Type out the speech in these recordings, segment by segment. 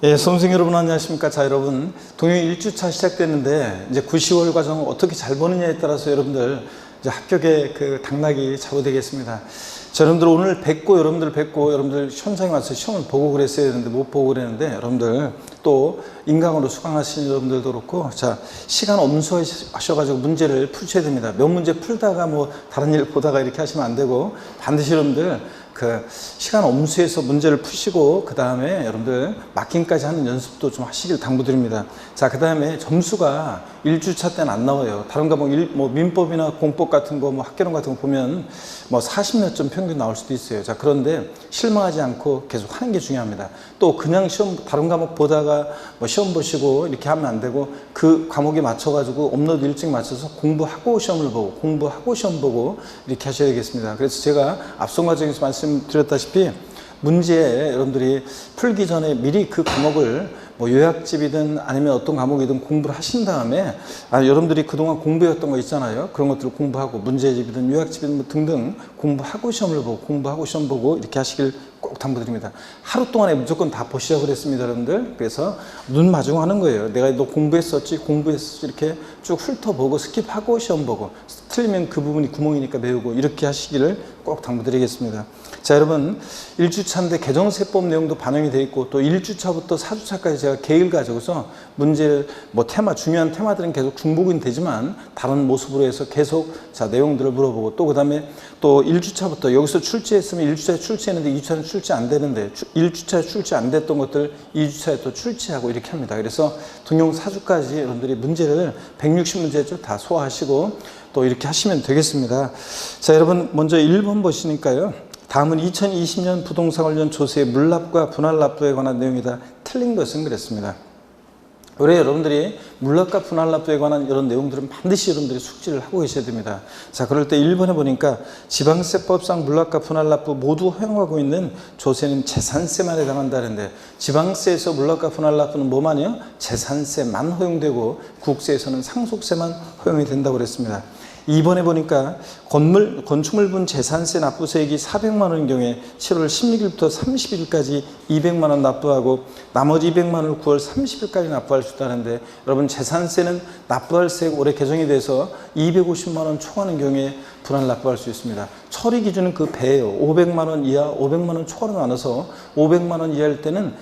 예, 수험생 여러분 안녕하십니까? 자, 여러분 동영 1주차 시작됐는데 이제 9, 10월 과정을 어떻게 잘 보느냐에 따라서 여러분들 이제 합격의 그 당락이 좌우되겠습니다. 자, 여러분들 오늘 여러분들 시험장에 와서 시험을 보고 그랬어야 되는데 못 보고 그랬는데 여러분들 또 인강으로 수강하시는 여러분들도 그렇고 자, 시간 엄수하셔가지고 문제를 푸셔야 됩니다. 몇 문제 풀다가 뭐 다른 일 보다가 이렇게 하시면 안 되고 반드시 여러분들 그 시간 엄수해서 문제를 푸시고 그 다음에 여러분들 마킹까지 하는 연습도 좀 하시길 당부드립니다. 자, 그 다음에 점수가 1주차 때는 안 나와요. 다른 과목 뭐 민법이나 공법 같은 거, 뭐 학개론 같은 거 보면 뭐 40몇 점 평균 나올 수도 있어요. 자, 그런데 실망하지 않고 계속 하는 게 중요합니다. 또 그냥 시험 다른 과목 보다가 뭐 시험 보시고 이렇게 하면 안 되고 그 과목에 맞춰가지고 업로드 일찍 맞춰서 공부하고 시험을 보고 공부하고 시험 보고 이렇게 하셔야 되겠습니다. 그래서 제가 앞선 과정에서 말씀드렸다시피 문제 여러분들이 풀기 전에 미리 그 과목을 뭐 요약집이든 아니면 어떤 과목이든 공부를 하신 다음에 여러분들이 그동안 공부했던 거 있잖아요. 그런 것들을 공부하고 문제집이든 요약집이든 뭐 등등 공부하고 시험을 보고 공부하고 시험 보고 이렇게 하시길 꼭 당부드립니다. 하루 동안에 무조건 다 보시라고 그랬습니다, 여러분들. 그래서 눈 마주고 하는 거예요. 내가 너 공부했었지 이렇게 쭉 훑어보고 스킵하고 시험 보고 틀리면 그 부분이 구멍이니까 배우고 이렇게 하시기를 꼭 당부드리겠습니다. 자, 여러분 1주차인데 개정세법 내용도 반영이 되어 있고 또 1주차부터 4주차까지 제가 계획을 가지고서 문제를 뭐 중요한 테마들은 계속 중복은 되지만 다른 모습으로 해서 계속 자 내용들을 물어보고 또 그 다음에 또 1주차부터 여기서 출제했으면 1주차에 출제했는데 2주차는 출제 안 되는데 1주차에 출제 안 됐던 것들 2주차에 또 출제하고 이렇게 합니다. 그래서 등용 4주까지 여러분들이 문제를 160문제죠. 다 소화하시고 또 이렇게 하시면 되겠습니다. 자, 여러분 먼저 1번 보시니까요. 다음은 2020년 부동산 관련 조세의 물납과 분할납부에 관한 내용이다. 틀린 것은 그랬습니다. 올해 여러분들이 물납과 분할납부에 관한 이런 내용들은 반드시 여러분들이 숙지를 하고 계셔야 됩니다. 자, 그럴 때 1번에 보니까 지방세법상 물납과 분할납부 모두 허용하고 있는 조세는 재산세만 해당한다는데 지방세에서 물납과 분할납부는 뭐만요? 재산세만 허용되고 국세에서는 상속세만 허용이 된다고 그랬습니다. 2번에 보니까 건축물분 재산세 납부세액이 400만 원인 경우에 7월 16일부터 30일까지 200만 원 납부하고 나머지 200만 원을 9월 30일까지 납부할 수 있다는데 여러분 재산세는 납부할 세액 올해 개정이 돼서 250만 원 초과하는 경우에 분할 납부할 수 있습니다. 처리 기준은 그 배예요. 500만 원 이하, 500만 원 초과로 나눠서 500만 원 이하일 때는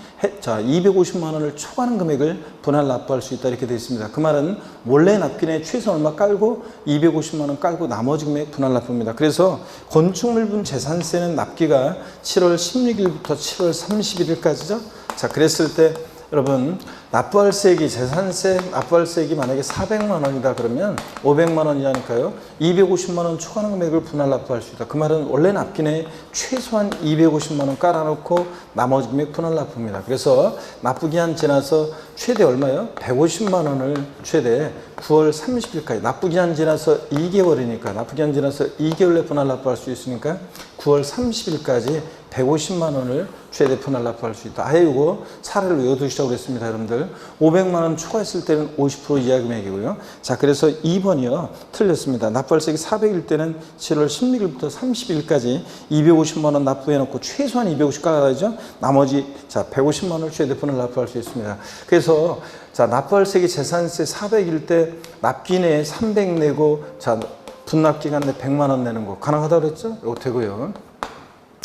250만 원을 초과하는 금액을 분할 납부할 수 있다 이렇게 되어 있습니다. 그 말은 원래 납기내 최소 얼마 깔고 250만 원 깔고 나머지 금액 분할 납부입니다. 그래서 건축물분 재산세는 납기가 7월 16일부터 7월 31일까지죠. 자, 그랬을 때 여러분 납부할 세액이 재산세 납부할 세액이 만약에 400만 원이다 그러면 500만 원 이하니까요. 250만 원 초과하는 금액을 분할 납부할 수 있다. 그 말은 원래 납기내 최소한 250만 원 깔아놓고 나머지 금액 분할 납부입니다. 그래서 납부기한 지나서 최대 얼마요? 150만 원을 최대 9월 30일까지 납부기한 지나서 2개월이니까 납부기한 지나서 2개월 내 분할 납부할 수 있으니까 9월 30일까지 150만 원을 최대 분할 납부할 수 있다. 아예 이거 사례를 외워두시라고 그랬습니다, 여러분들. 500만 원 초과했을 때는 50% 이하 금액이고요. 자, 그래서 2번이요. 틀렸습니다. 납부할 세액이 400일 때는 7월 16일부터 30일까지 250만 원 납부해놓고 최소한 250 깔아야죠. 나머지 자 150만 원을 최대 분할 납부할 수 있습니다. 그래서 자 납부할 세액이 재산세 400일 때 납기내에 300 내고 자 분납기간 내 100만 원 내는 거 가능하다고 그랬죠? 이거 되고요.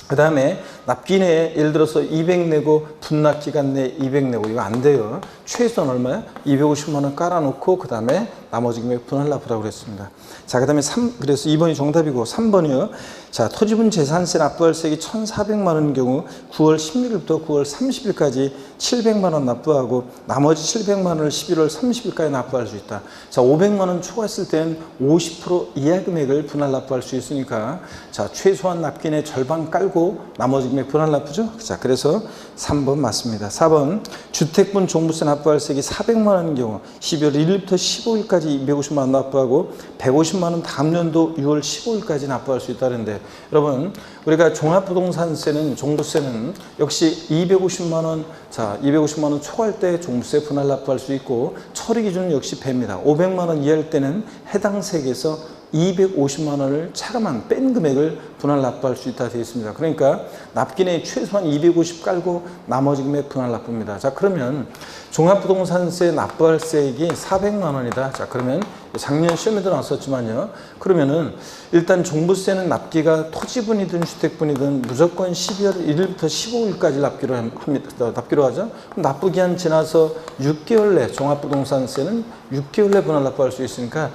그 다음에 납기내에 예를 들어서 200 내고 분납기간 내 200 내고 이거 안 돼요. 최소한 얼마야? 250만 원 깔아놓고 그 다음에 나머지 금액 분할 납부라고 그랬습니다. 자, 그 다음에 그래서 2번이 정답이고 3번이요. 자, 토지분 재산세 납부할 세액이 1,400만 원인 경우 9월 16일부터 9월 30일까지 700만 원 납부하고 나머지 700만 원을 11월 30일까지 납부할 수 있다. 자, 500만 원 초과했을 때는 50% 이하 금액을 분할 납부할 수 있으니까 자, 최소한 납기내 절반 깔고 나머지 금액 분할 납부죠. 자, 그래서 3번 맞습니다. 4번 주택분 종부세 납부할 세액이 400만 원인 경우 12월 1일부터 15일까지 250만 원 납부하고 150만 원 다음 연도 6월 15일까지 납부할 수 있다는데 여러분 우리가 종합부동산세는 종부세는 역시 250만 원 자 250만 원 초과할 때 종부세 분할 납부할 수 있고 처리 기준은 역시 배입니다. 500만 원 이하일 때는 해당 세액에서 250만 원을 차감한 뺀 금액을 분할 납부할 수 있다 되어 있습니다. 그러니까 납기내 최소한 250 깔고 나머지 금액 분할 납부입니다. 자, 그러면 종합부동산세 납부할세액이 400만 원이다. 자, 그러면 작년 시험에도 나왔었지만요. 그러면은 일단 종부세는 납기가 토지분이든 주택분이든 무조건 12월 1일부터 15일까지 납기로 합니다. 납기로 하죠. 그럼 납부기한 지나서 6개월 내 종합부동산세는 6개월 내 분할 납부할 수 있으니까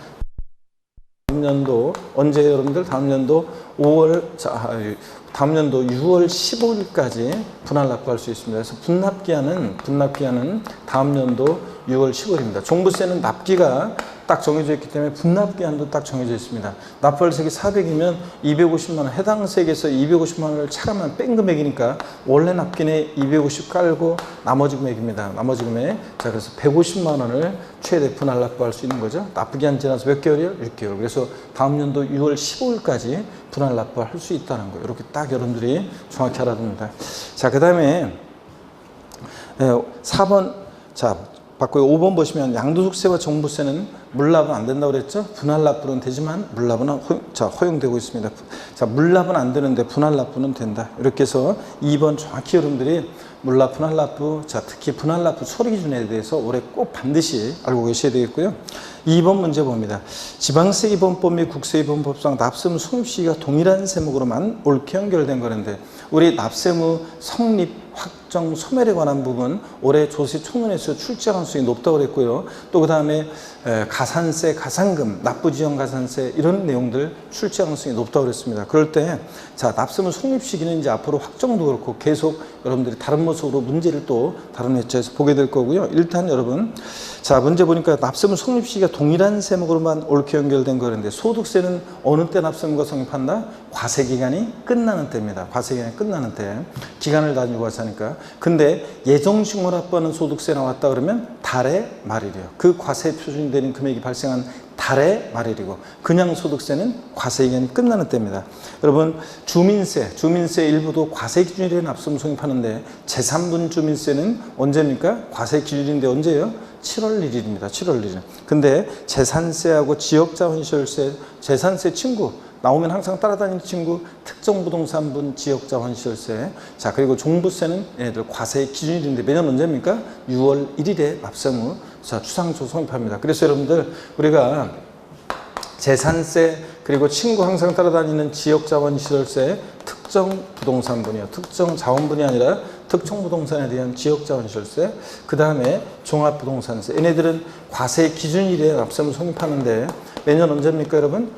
다음 연도 언제 여러분들 다음 연도 6월 15일까지 분할 납부할 수 있습니다. 그래서 분납기한은 다음 연도 6월 15일입니다. 종부세는 납기가 딱 정해져 있기 때문에 분납기한도 딱 정해져 있습니다. 납부할 세액이 400이면 250만 원, 해당 세액에서 250만 원을 차감한 뺀 금액이니까 원래 납기내 250 깔고 나머지 금액입니다. 나머지 금액. 자, 그래서 150만 원을 최대 분할 납부할 수 있는 거죠. 납부기한 지나서 몇 개월이요? 6개월. 그래서 다음 연도 6월 15일까지 분할 납부할 수 있다는 거예요. 이렇게 딱 여러분들이 정확히 알아둡니다. 자, 그 다음에 4번, 자, 바꾸고 5번 보시면 양도소득세와 종부세는 물납은 안 된다고 그랬죠? 분할 납부는 되지만 물납은 허용되고 있습니다. 자, 물납은 안 되는데 분할 납부는 된다. 이렇게 해서 2번 정확히 여러분들이 물납, 분할 납부, 자, 특히 분할 납부 처리 기준에 대해서 올해 꼭 반드시 알고 계셔야 되겠고요. 2번 문제 봅니다. 지방세기본법 및 국세기본법상 납세무 성립시기가 동일한 세목으로만 옳게 연결된 거는데 우리 납세무 성립, 확정, 소멸에 관한 부분 올해 조세총론에서 출제 가능성이 높다고 그랬고요. 또 그 다음에 가산세, 가산금, 납부지연 가산세 이런 내용들 출제 가능성이 높다고 그랬습니다. 그럴 때 자, 납세무 성립 시기는 이제 앞으로 확정도 그렇고 계속 여러분들이 다른 모습으로 문제를 또 다른 회차에서 보게 될 거고요. 일단 여러분, 자, 문제 보니까 납세무 성립 시기가 동일한 세목으로만 옳게 연결된 거는데 소득세는 어느 때 납세무가 성립한다? 과세기간이 끝나는 때입니다. 과세기간이 끝나는 때. 기간을 다니고 하니까. 근데 예정식물 합부하는 소득세 나왔다 그러면 달의 말일이요. 그 과세 표준이 되는 금액이 발생한 달의 말일이고 그냥 소득세는 과세기간이 끝나는 때입니다. 여러분, 주민세 일부도 과세기준일에 납세무 성립하는데 제3분 주민세는 언제입니까? 과세기준일인데 언제예요? 7월 1일입니다. 7월 1일. 근데 재산세하고 지역자원시설세, 재산세 친구 나오면 항상 따라다니는 친구 특정 부동산분 지역자원시설세. 자, 그리고 종부세는 얘네들 과세 기준일인데 매년 언제입니까? 6월 1일에 납세무 자, 추상조 성립합니다. 그래서 여러분들 우리가 재산세 그리고 친구 항상 따라다니는 지역자원시설세 특정 부동산분이요. 특정 자원분이 아니라 특정 부동산에 대한 지역자원시설세 그 다음에 종합부동산세 얘네들은 과세 기준일에 납세무 성립하는데 매년 언제입니까 여러분?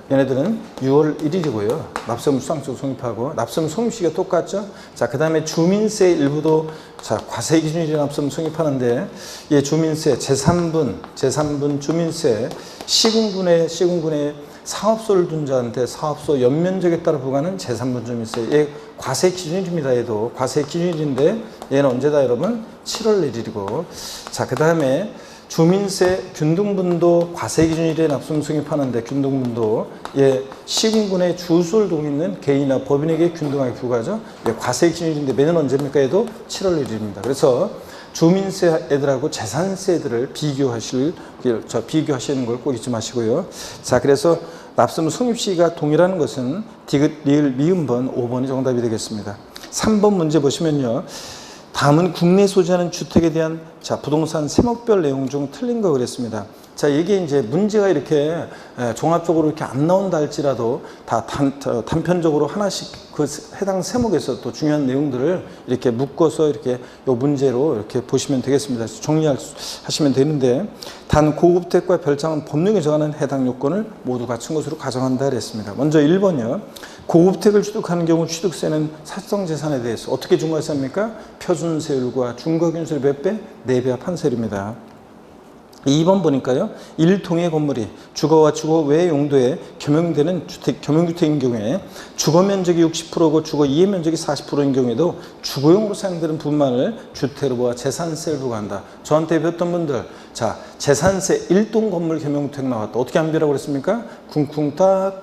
얘네들은 6월 1일이고요. 납세무 추상조 성립하고 납세무 성립 시기가 똑같죠? 자, 그 다음에 주민세 일부도 자, 과세 기준일에 납세무 성립하는데 예, 주민세 제3분 주민세 시군군의 사업소를 둔 자한테 사업소 연면적에 따라 부과하는 제3분 주민세 얘 과세 기준일입니다. 얘도 과세 기준일인데 얘는 언제다 여러분? 7월 1일이고 자, 그 다음에 주민세 균등분도 과세기준일에 납세무 성립하는데 균등분도 예, 시군군의 주소를 두고 있는 개인이나 법인에게 균등하게 부과하죠. 예, 과세기준일인데 매년 언제입니까? 얘도 7월 1일입니다. 그래서 주민세 애들하고 재산세 애들을 비교하시는 걸 꼭 잊지 마시고요. 자, 그래서 납세무 성립 시기가 동일한 것은 디귿, 리을, 미음번 5번이 정답이 되겠습니다. 3번 문제 보시면요. 다음은 국내 소지하는 주택에 대한 자, 부동산 세목별 내용 중 틀린 거 그랬습니다. 자, 이게 이제 문제가 이렇게 종합적으로 이렇게 안 나온다 할지라도 다 단편적으로 하나씩 그 해당 세목에서 또 중요한 내용들을 이렇게 묶어서 이렇게 요 문제로 이렇게 보시면 되겠습니다. 정리하시면 되는데 단 고급택과 별장은 법령에 정하는 해당 요건을 모두 갖춘 것으로 가정한다 그랬습니다. 먼저 1번이요. 고급택을 취득하는 경우 취득세는 사실성재산에 대해서 어떻게 중과세합니까? 표준세율과 중과균세율 몇 배? 4배 합한세율입니다. 2번 보니까요. 일통의 건물이 주거와 주거 외 용도에 겸용되는 겸용주택인 경우에 주거 면적이 60%고 주거 이해 면적이 40%인 경우에도 주거용으로 사용되는 부분만을 주택으로 보아 재산세를 부과한다. 저한테 배웠던 분들, 자, 재산세 일동 건물 겸용주택 나왔다. 어떻게 한비라고 그랬습니까? 쿵쿵따,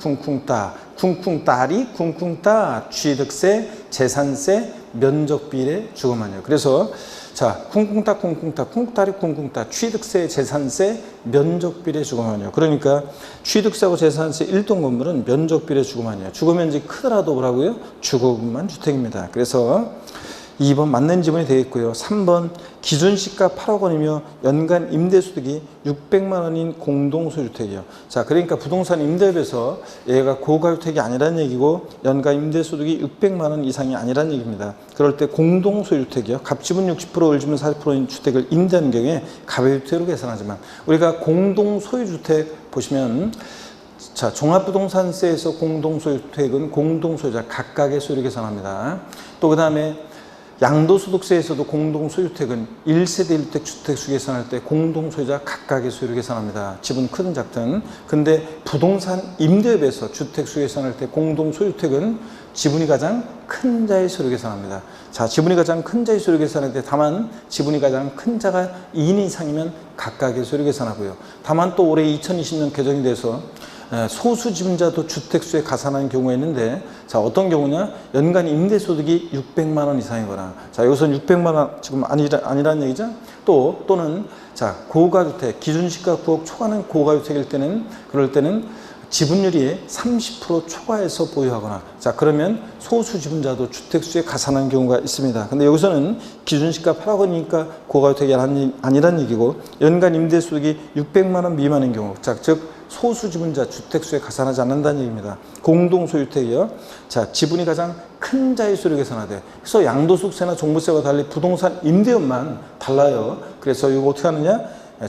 쿵쿵따리, 쿵쿵따, 취득세, 재산세, 면적비례, 주거만요. 그래서 자, 쿵쿵따, 취득세, 재산세, 면적비례 주거만요. 그러니까 취득세하고 재산세 1동 건물은 면적비례 주거만이에요. 주거면적이 크더라도 뭐라고요? 주거분만 주택입니다. 그래서 2번 맞는 지문이 되겠고요. 3번 기준시가 8억 원이며 연간 임대소득이 600만 원인 공동소유주택이요. 자, 그러니까 부동산 임대업에서 얘가 고가주택이 아니란 얘기고 연간 임대소득이 600만 원 이상이 아니란 얘기입니다. 그럴 때 공동소유주택이요. 갑지분 60%, 을지분 40%인 주택을 임대하는 경우에 가배주택으로 계산하지만 우리가 공동소유주택 보시면 자, 종합부동산세에서 공동소유주택은 공동소유자 각각의 소유를 계산합니다. 또 그 다음에 양도소득세에서도 공동소유주택은 1세대 1주택 주택수 계산할 때 공동소유자 각각의 소유를 계산합니다. 집은 크든 작든. 근데 부동산 임대업에서 주택수 계산할 때 공동소유주택은 지분이 가장 큰 자의 소유를 계산합니다. 자, 지분이 가장 큰 자의 소유를 계산할 때 다만 지분이 가장 큰 자가 2인 이상이면 각각의 소유를 계산하고요. 다만 또 올해 2020년 개정이 돼서 소수 지분자도 주택수에 가산하는 경우가 있는데, 자, 어떤 경우냐? 연간 임대소득이 600만 원 이상이거나, 자, 여기서는 600만 원 지금 아니라는 얘기죠? 또는, 자, 고가주택, 기준시가 9억 초과는 고가주택일 때는, 그럴 때는 지분율이 30% 초과해서 보유하거나, 자, 그러면 소수 지분자도 주택수에 가산하는 경우가 있습니다. 근데 여기서는 기준시가 8억 원이니까 고가주택이 아니란 얘기고, 연간 임대소득이 600만 원 미만인 경우, 자, 즉, 소수 지분자 주택수에 가산하지 않는다는 얘기입니다. 공동소유주택이요. 자, 지분이 가장 큰 자의 수를 계산하되, 그래서 양도소득세나 종부세와 달리 부동산 임대업만 달라요. 그래서 이거 어떻게 하느냐?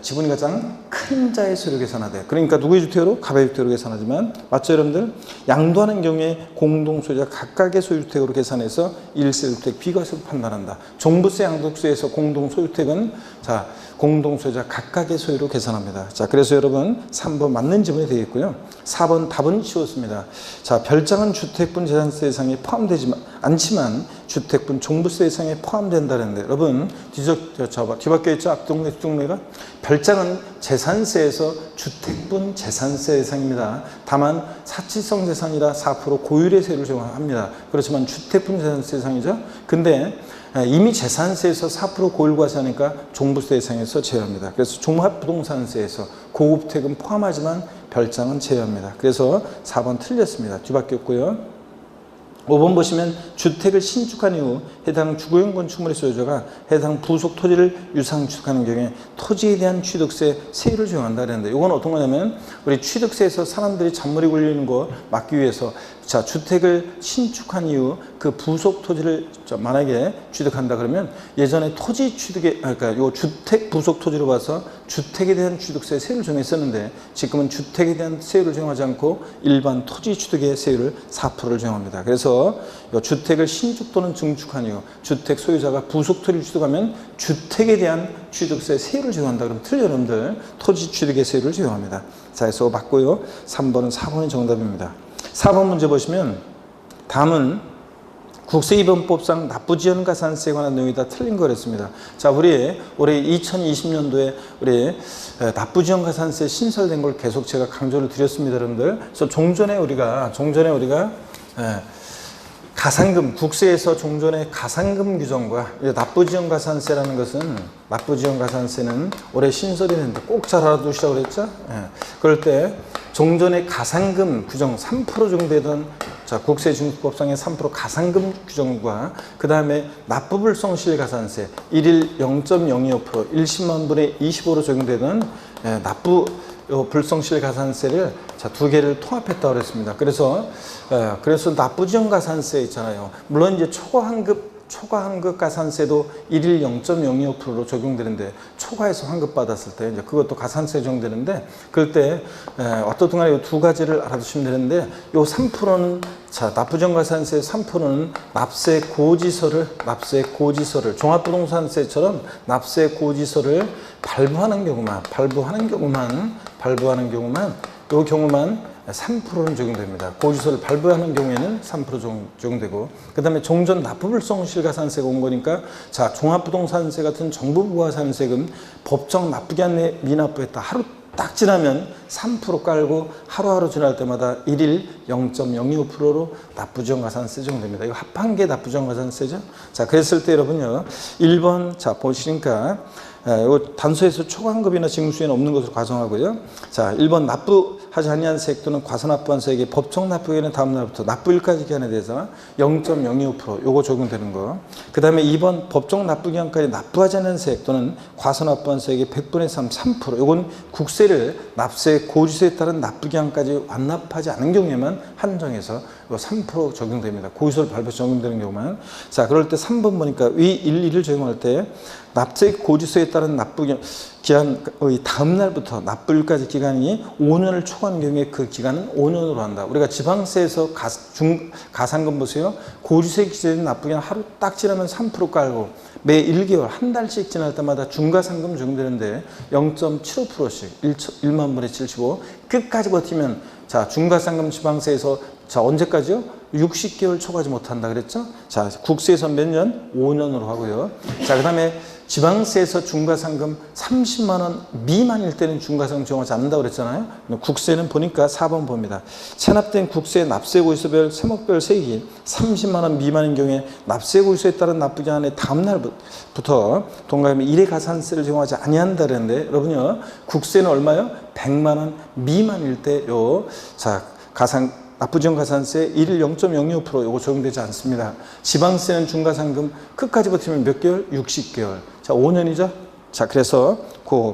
지분이 가장 큰 자의 수를 계산하되, 그러니까 누구의 주택으로? 가배의 주택으로 계산하지만, 맞죠 여러분들? 양도하는 경우에 공동소유자 각각의 소유주택으로 계산해서 1세주택 비과세로 판단한다. 종부세, 양도세에서 공동소유주택은 자, 공동소유자 각각의 소유로 계산합니다. 자, 그래서 여러분 3번 맞는 지문이 되겠고요. 4번 답은 쉬웠습니다. 자, 별장은 주택분 재산세 예상에 포함되지 않지만 주택분 종부세 예상에 포함된다는데, 여러분 뒤바뀌어 있죠? 앞동네 뒷동네가. 별장은 재산세에서 주택분 재산세 예상입니다. 다만 사치성 재산이라 4% 고율의 세율을 적용합니다. 그렇지만 주택분 재산세 예상이죠. 근데 이미 재산세에서 4% 고율과세하니까 종부세 예상에서 제외합니다. 그래서 종합부동산세에서 고급택은 포함하지만 별장은 제외합니다. 그래서 4번 틀렸습니다. 뒤바뀌었고요. 5번 보시면 주택을 신축한 이후 해당 주거용 건축물의 소유자가 해당 부속 토지를 유상 취득하는 경우에 토지에 대한 취득세 세율을 적용한다 그랬는데, 이건 어떤 거냐면 우리 취득세에서 사람들이 잔머리 굴리는 거 막기 위해서, 자, 주택을 신축한 이후 그 부속 토지를 만약에 취득한다 그러면 예전에 토지 취득에, 그러니까 요 주택 부속 토지로 봐서 주택에 대한 취득세 세율을 정했었는데, 지금은 주택에 대한 세율을 적용하지 않고 일반 토지 취득의 세율을 4%를 적용합니다. 그래서 주택을 신축 또는 증축한 이후 주택 소유자가 부속 토지를 취득하면 주택에 대한 취득세 세율을 적용한다 그러면 틀려 여러분들. 토지 취득의 세율을 적용합니다. 자, 그래서 맞고요. 3번은 4번이 정답입니다. 4번 문제 보시면 다음은 국세이번법상 납부지연가산세에 관한 내용이 다 틀린 거랬습니다. 자, 우리 올해 2020년도에 우리 납부지연가산세 신설된 걸 계속 제가 강조를 드렸습니다, 여러분들. 그래서 종전에 우리가 가산금, 국세에서 종전의 가산금 규정과 납부지연가산세라는 것은, 납부지연가산세는 올해 신설이 됐는데 꼭 잘 알아두시라고 그랬죠? 그럴 때 종전의 가산금 규정 3% 적용되던, 자, 국세징수법상의 3% 가산금 규정과 그 다음에 납부불성실가산세 1일 0.025% 1십만 분의 25로 적용되던 불성실가산세를, 자, 두 개를 통합했다고 그랬습니다. 그래서 납부지연가산세 있잖아요. 물론 이제 초과환급 가산세도 1일 0.025%로 적용되는데, 초과해서 환급받았을 때 이제 그것도 가산세 적용되는데, 그럴 때 어떻든 간에 이 두 가지를 알아두시면 되는데, 이 3%는, 자, 납부지연가산세 3%는 납세 고지서를 종합부동산세처럼 납세 고지서를 발부하는 경우만 이 경우만 3%는 적용됩니다. 고지서를 발부하는 경우에는 3% 적용되고, 그 다음에 종전 납부불성실가산세가 온 거니까, 자, 종합부동산세 같은 정부 부과하는 세금 법정 납부기한 내에 미납부했다. 딱 지나면 3% 깔고 하루하루 지날 때마다 1일 0.025%로 납부지원가산세 적용됩니다. 이거 합한계 납부지원가산세죠. 자, 그랬을 때 여러분요, 1번, 자, 보시니까, 이거 단서에서 초과환급이나 징수에는 없는 것으로 가정하고요. 자, 1번 납부하지 아니한 세액 또는 과세납부한 세액의 법정 납부기간은 다음 날부터 납부일까지 기간에 대해서 0.025% 요거 적용되는 거. 그 다음에 2번 법정 납부기간까지 납부하지 않은 세액 또는 과세납부한 세액의 100분의 3% 요건 국세를 납세 고지서에 따른 납부기간까지 완납하지 않은 경우에만 한정해서 3% 적용됩니다. 고지서를 발표해서 적용되는 경우만. 자, 그럴 때 3번 보니까 위 1, 2를 적용할 때 납세 고지서에 따른 납부기간의 다음 날부터 납부일까지 기간이 5년을 초과한 경우에 그 기간은 5년으로 한다. 우리가 지방세에서 가산금 보세요. 고지서에 기재된 납부기간 하루 딱 지나면 3% 깔고 매 1개월 한 달씩 지날 때마다 중과상금 적용되는데 0.75%씩 1만 분의 75 끝까지 버티면 자, 중과상금 지방세에서 자, 언제까지요? 60개월 초과하지 못한다 그랬죠? 자, 국세에서 몇 년? 5년으로 하고요. 자, 그 다음에 지방세에서 중과상금 30만 원 미만일 때는 중과상금 적용하지 않는다고 그랬잖아요. 국세는 보니까 4번 봅니다. 체납된 국세 납세고지서별 세목별 세액이 30만 원 미만인 경우에 납세고지서에 따른 납부기간의 다음 날부터 동감이 1회 가산세를 적용하지 아니한다 그랬는데 여러분요, 국세는 얼마요? 100만 원 미만일 때요. 자, 납부지원가산세 1일 0.025% 요거 적용되지 않습니다. 지방세는 중과상금 끝까지 버티면 몇 개월? 60개월. 자, 5년이죠. 자, 그래서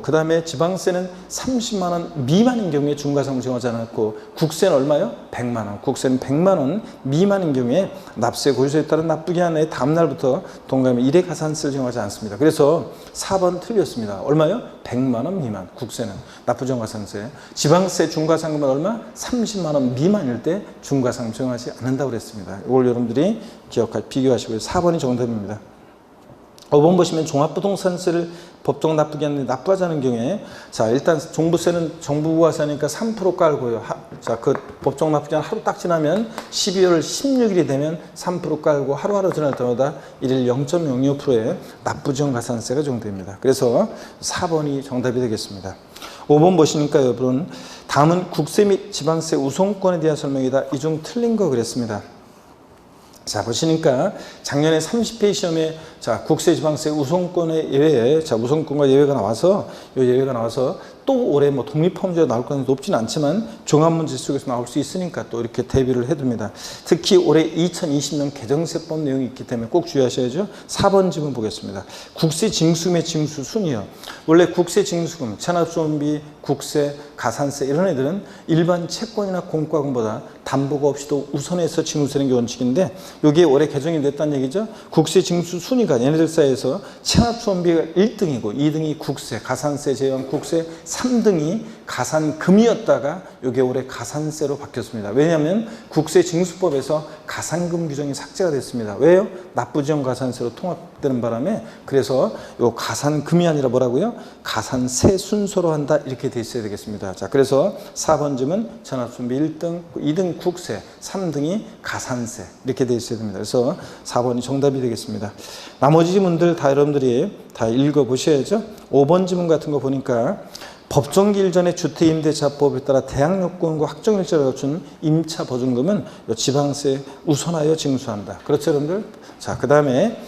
그 다음에 지방세는 30만 원 미만인 경우에 중과상금 적용하지 않았고 국세는 얼마요? 100만 원. 국세는 100만 원 미만인 경우에 납세 고지서에 따른 납부기한의 다음 날부터 동감이 1회 가산세를 적용하지 않습니다. 그래서 4번 틀렸습니다. 얼마요? 100만 원 미만. 국세는 납부지원가산세. 지방세 중과상금은 얼마? 30만 원 미만일 때 중과상금 적용하지 않는다고 그랬습니다. 이걸 여러분들이 비교하시고요. 4번이 정답입니다. 5번 보시면 종합부동산세를 법정 납부기한에 납부하지 않은 경우에 자, 일단 종부세는 정부부가세니까 3% 깔고요. 자, 그 법정 납부기한 하루 딱 지나면 12월 16일이 되면 3% 깔고 하루하루 지날 때마다 1일 0.02%의 납부지원가산세가 적용됩니다. 그래서 4번이 정답이 되겠습니다. 5번 보시니까 여러분, 다음은 국세 및 지방세 우선권에 대한 설명이다. 이 중 틀린 거 그랬습니다. 자, 보시니까 작년에 30회 시험에 자, 국세 지방세 우선권의 예외, 자, 우선권과 예외가 나와서 이 예외가 나와서 또 올해 뭐 독립화 문제가 나올 가능성이 높지는 않지만 종합 문제 속에서 나올 수 있으니까 또 이렇게 대비를 해둡니다. 특히 올해 2020년 개정세법 내용이 있기 때문에 꼭 주의하셔야죠. 4번 지문 보겠습니다. 국세 징수금의 징수 순이요. 원래 국세 징수금, 체납수원비, 국세, 가산세 이런 애들은 일반 채권이나 공과금보다 담보가 없이도 우선해서 징수되는 게 원칙인데 여기에 올해 개정이 됐다는 얘기죠. 국세 징수 순위가 얘네들 사이에서 체납수원비가 1등이고 2등이 국세, 가산세 제외한 국세, 3등이 가산금이었다가 이게 올해 가산세로 바뀌었습니다. 왜냐하면 국세징수법에서 가산금 규정이 삭제가 됐습니다. 왜요? 납부지원 가산세로 통합되는 바람에 그래서 요 가산금이 아니라 뭐라고요? 가산세 순서로 한다 이렇게 돼 있어야 되겠습니다. 자, 그래서 4번 지문 체납수원비 1등, 2등 국세, 3등이 가산세 이렇게 돼 있어야 됩니다. 그래서 4번이 정답이 되겠습니다. 나머지 지문들 다 여러분들이 다 읽어보셔야죠. 5번 지문 같은 거 보니까 법정기일 전에 주택임대차법에 따라 대항요건과 확정일자를 갖춘 임차 보증금은 지방세 우선하여 징수한다. 그렇죠, 여러분들? 자, 그 다음에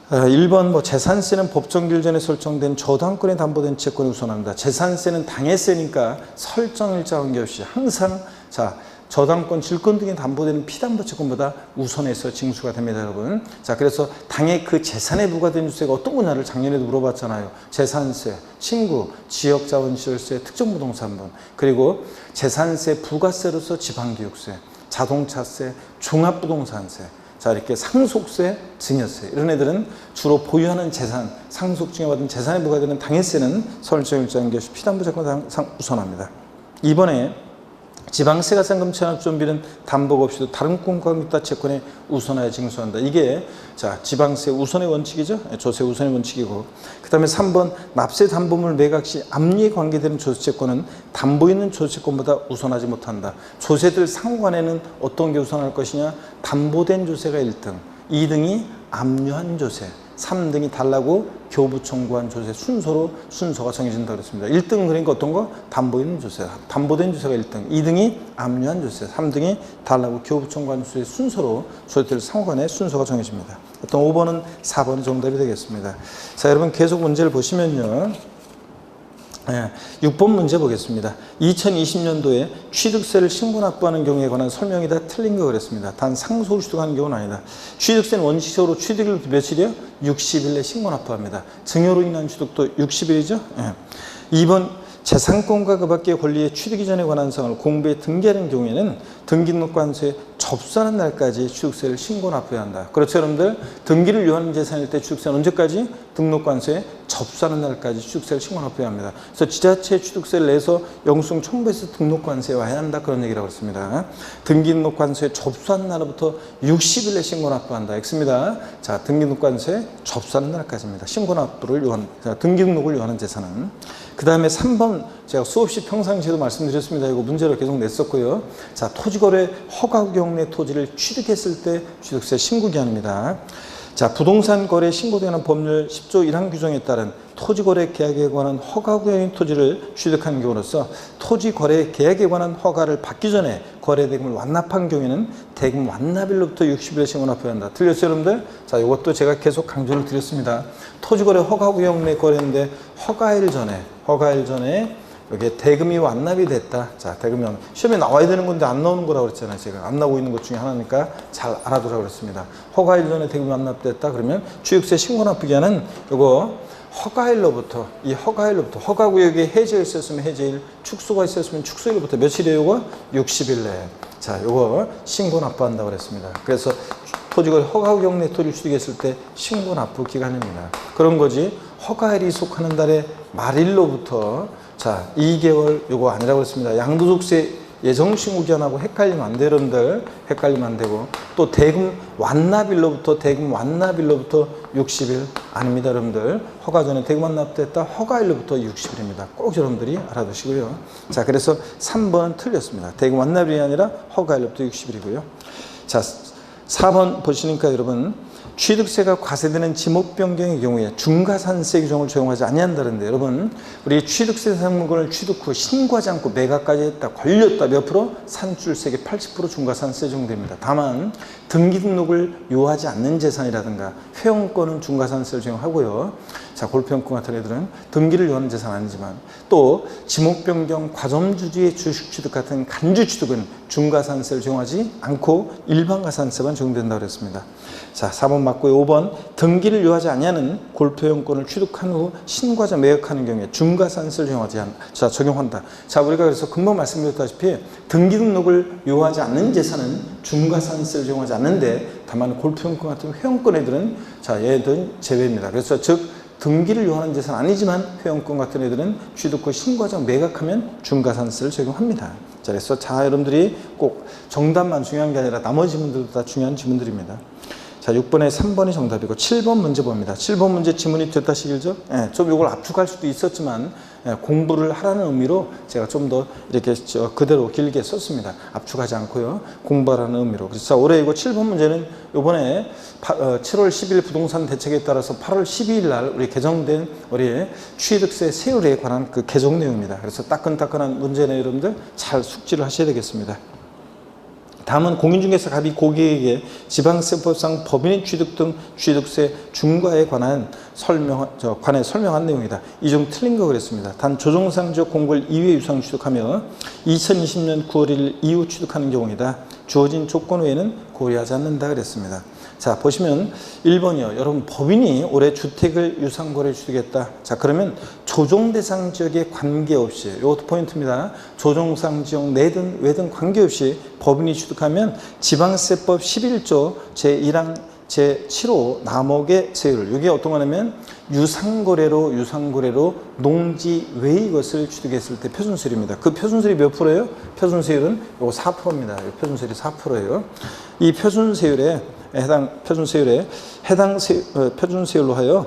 1번 뭐 재산세는 법정기일 전에 설정된 저당권에 담보된 채권이 우선합니다. 재산세는 당해세니까 설정일자 관계없이 항상 자, 저당권, 질권 등에 담보되는 피담보 채권보다 우선해서 징수가 됩니다, 여러분. 자, 그래서 당해 그 재산에 부과된 주세가 어떤 분야를 작년에도 물어봤잖아요. 재산세, 친구, 지역자원시설세, 특정부동산분, 그리고 재산세, 부가세로서 지방교육세, 자동차세, 종합부동산세, 자, 이렇게 상속세, 증여세 이런 애들은 주로 보유하는 재산, 상속 증여받은 재산에 부과되는 당해세는 설정일자 관계없이 피담보 채권 항상 우선합니다. 이번에 지방세 가산금 체납수원비는 담보가 없이도 다른 공과금이다 채권에 우선하여 징수한다. 이게 자, 지방세 우선의 원칙이죠. 조세 우선의 원칙이고, 그 다음에 3번 납세 담보물 매각 시 압류에 관계되는 조세채권은 담보 있는 조세채권보다 우선하지 못한다. 조세들 상관에는 어떤 게 우선할 것이냐? 담보된 조세가 1등, 2등이 압류한 조세, 3등이 달라고 교부 청구한 조세 순서로 순서가 정해진다고 그랬습니다. 1등은 그러니까 어떤 거? 담보인 조세. 담보된 조세가 1등. 2등이 압류한 조세. 3등이 달라고 교부 청구한 조세 순서로 조세들 상호간의 순서가 정해집니다. 어떤 5번은 4번이 정답이 되겠습니다. 자, 여러분 계속 문제를 보시면요. 6번 문제 보겠습니다. 2020년도에 취득세를 신고 납부하는 경우에 관한 설명이 다 틀린 거 그랬습니다. 단 상속을 취득하는 경우는 아니다. 취득세는 원칙적으로 취득일 며칠이요? 60일 내 신고 납부합니다. 증여로 인한 취득도 60일이죠. 2번 재산권과 그 밖의 권리의 취득 이전에 관한 사항을 공부에 등기하는 경우에는 등기등록관서에 접수하는 날까지 취득세를 신고 납부해야 한다. 그렇죠, 여러분들? 등기를 요하는 재산일 때 취득세는 언제까지? 등록관서에 접수하는 날까지 취득세를 신고 납부해야 합니다. 그래서 지자체 취득세를 내서 영수증 첨부해서 등록관서에 와야 한다. 그런 얘기라고 했습니다. 등기등록관서에 접수하는 날부터 60일 내 신고 납부한다. X입니다. 자, 등기등록관서에 접수하는 날까지입니다. 신고 납부를 요하는, 등기등록을 요하는 재산은. 그 다음에 3번 제가 수없이 평상시에도 말씀드렸습니다. 이거 문제로 계속 냈었고요. 자, 토지거래 허가 경내 토지를 취득했을 때 취득세 신고 기한입니다. 자, 부동산 거래 신고되는 법률 10조 1항 규정에 따른 토지거래 계약에 관한 허가 구역인 토지를 취득한 경우로서 토지거래 계약에 관한 허가를 받기 전에 거래 대금을 완납한 경우에는 대금 완납일로부터 60일에 신고 납부해야 한다. 틀렸어요, 여러분들? 자, 이것도 제가 계속 강조를 드렸습니다. 토지거래 허가 구역 내 거래인데 허가일 전에 여기에 대금이 완납이 됐다. 자, 대금이 시험에 나와야 되는 건데 안 나오는 거라고 그랬잖아요. 제가 안 나오고 있는 것 중에 하나니까 잘 알아두라고 그랬습니다. 허가일 전에 대금이 완납됐다. 그러면 취득세 신고 납부기한은 이거 허가일로부터 허가구역에 해제가 있었으면 해제일, 축소가 있었으면 축소일로부터 며칠이에요? 이거 60일 내에. 자, 요거 신고 납부한다고 그랬습니다. 그래서 토지거래 허가구역 내 토지를 취득했을 때 신고 납부 기간입니다. 그런 거지. 허가일이 속하는 달의 말일로부터 자, 2개월 요거 아니라고 그랬습니다. 양도소득세 예정신고기한하고 헷갈리면 안 돼요, 여러분들. 헷갈리면 안 되고. 또 대금 완납일로부터 60일 아닙니다, 여러분들. 허가 전에 대금 완납됐다. 허가일로부터 60일입니다. 꼭 여러분들이 알아두시고요. 자, 그래서 3번은 틀렸습니다. 대금 완납일이 아니라 허가일로부터 60일이고요. 자, 4번 보시니까 여러분 취득세가 과세되는 지목 변경의 경우에 중과산세 규정을 적용하지 아니한다는데, 여러분 우리 취득세 상품권을 취득 후 신고하지 않고 매각까지 했다, 걸렸다, 몇 프로? 산출세계 80% 중과산세 적용됩니다. 다만 등기등록을 요하지 않는 재산이라든가 회원권은 중과산세를 적용하고요. 자, 골프연권 같은 애들은 등기를 요하는 재산 아니지만, 또 지목 변경, 과점주주의 주식 취득 같은 간주 취득은 중과산세를 적용하지 않고 일반과산세만 적용된다고 그랬습니다. 자, 4번 맞고요. 5번 등기를 요하지 아니하는 골프연권을 취득한 후 신고하자 매각하는 경우에 중과산세를 적용한다. 자, 우리가 그래서 금방 말씀드렸다시피 등기등록을 요하지 않는 재산은 중과산세를 적용하지 않는데, 다만 골프연권 같은 회원권 애들은 자, 얘들은 제외입니다. 그래서 즉 등기를 요하는 재산 아니지만 회원권 같은 애들은 취득 후 신고하자 매각하면 중과산세를 적용합니다. 자, 그래서 자, 여러분들이 꼭 정답만 중요한 게 아니라 나머지 지문들도 다 중요한 지문들입니다. 자, 6번에 3번이 정답이고 7번 문제 봅니다. 7번 문제 지문이 됐다 시길죠? 좀 이걸 압축할 수도 있었지만 공부를 하라는 의미로 제가 좀 더 이렇게 그대로 길게 썼습니다. 압축하지 않고요. 공부하라는 의미로. 그래서 자, 올해 이거 7번 문제는 이번에 7월 10일 부동산 대책에 따라서 8월 12일 날 우리 개정된 우리 취득세 세율에 관한 그 개정 내용입니다. 그래서 따끈따끈한 문제는 여러분들 잘 숙지를 하셔야 되겠습니다. 다음은 공인중개사 갑이 고객에게 지방세법상 법인의 취득 등 취득세 중과에 관해 설명한 내용이다. 이 중 틀린 거 그랬습니다. 단 조정상 지역 공고일 이후에 유상 취득하며 2020년 9월 1일 이후 취득하는 경우이다. 주어진 조건 외에는 고려하지 않는다 그랬습니다. 자, 보시면 1번이요. 여러분 법인이 올해 주택을 유상거래 취득했다. 자, 그러면 조정대상 지역에 관계없이, 이것도 포인트입니다. 조정상 지역 내든 외든 관계없이 법인이 취득하면 지방세법 11조 제1항 제7호 남목의 세율, 이게 어떤 거냐면 유상거래로 농지 외의 것을 취득했을 때 표준세율입니다. 그 표준세율이 몇 프로예요? 표준세율은 이거 4%입니다. 표준세율이 4%예요. 이 표준세율에 해당 표준세율로 하여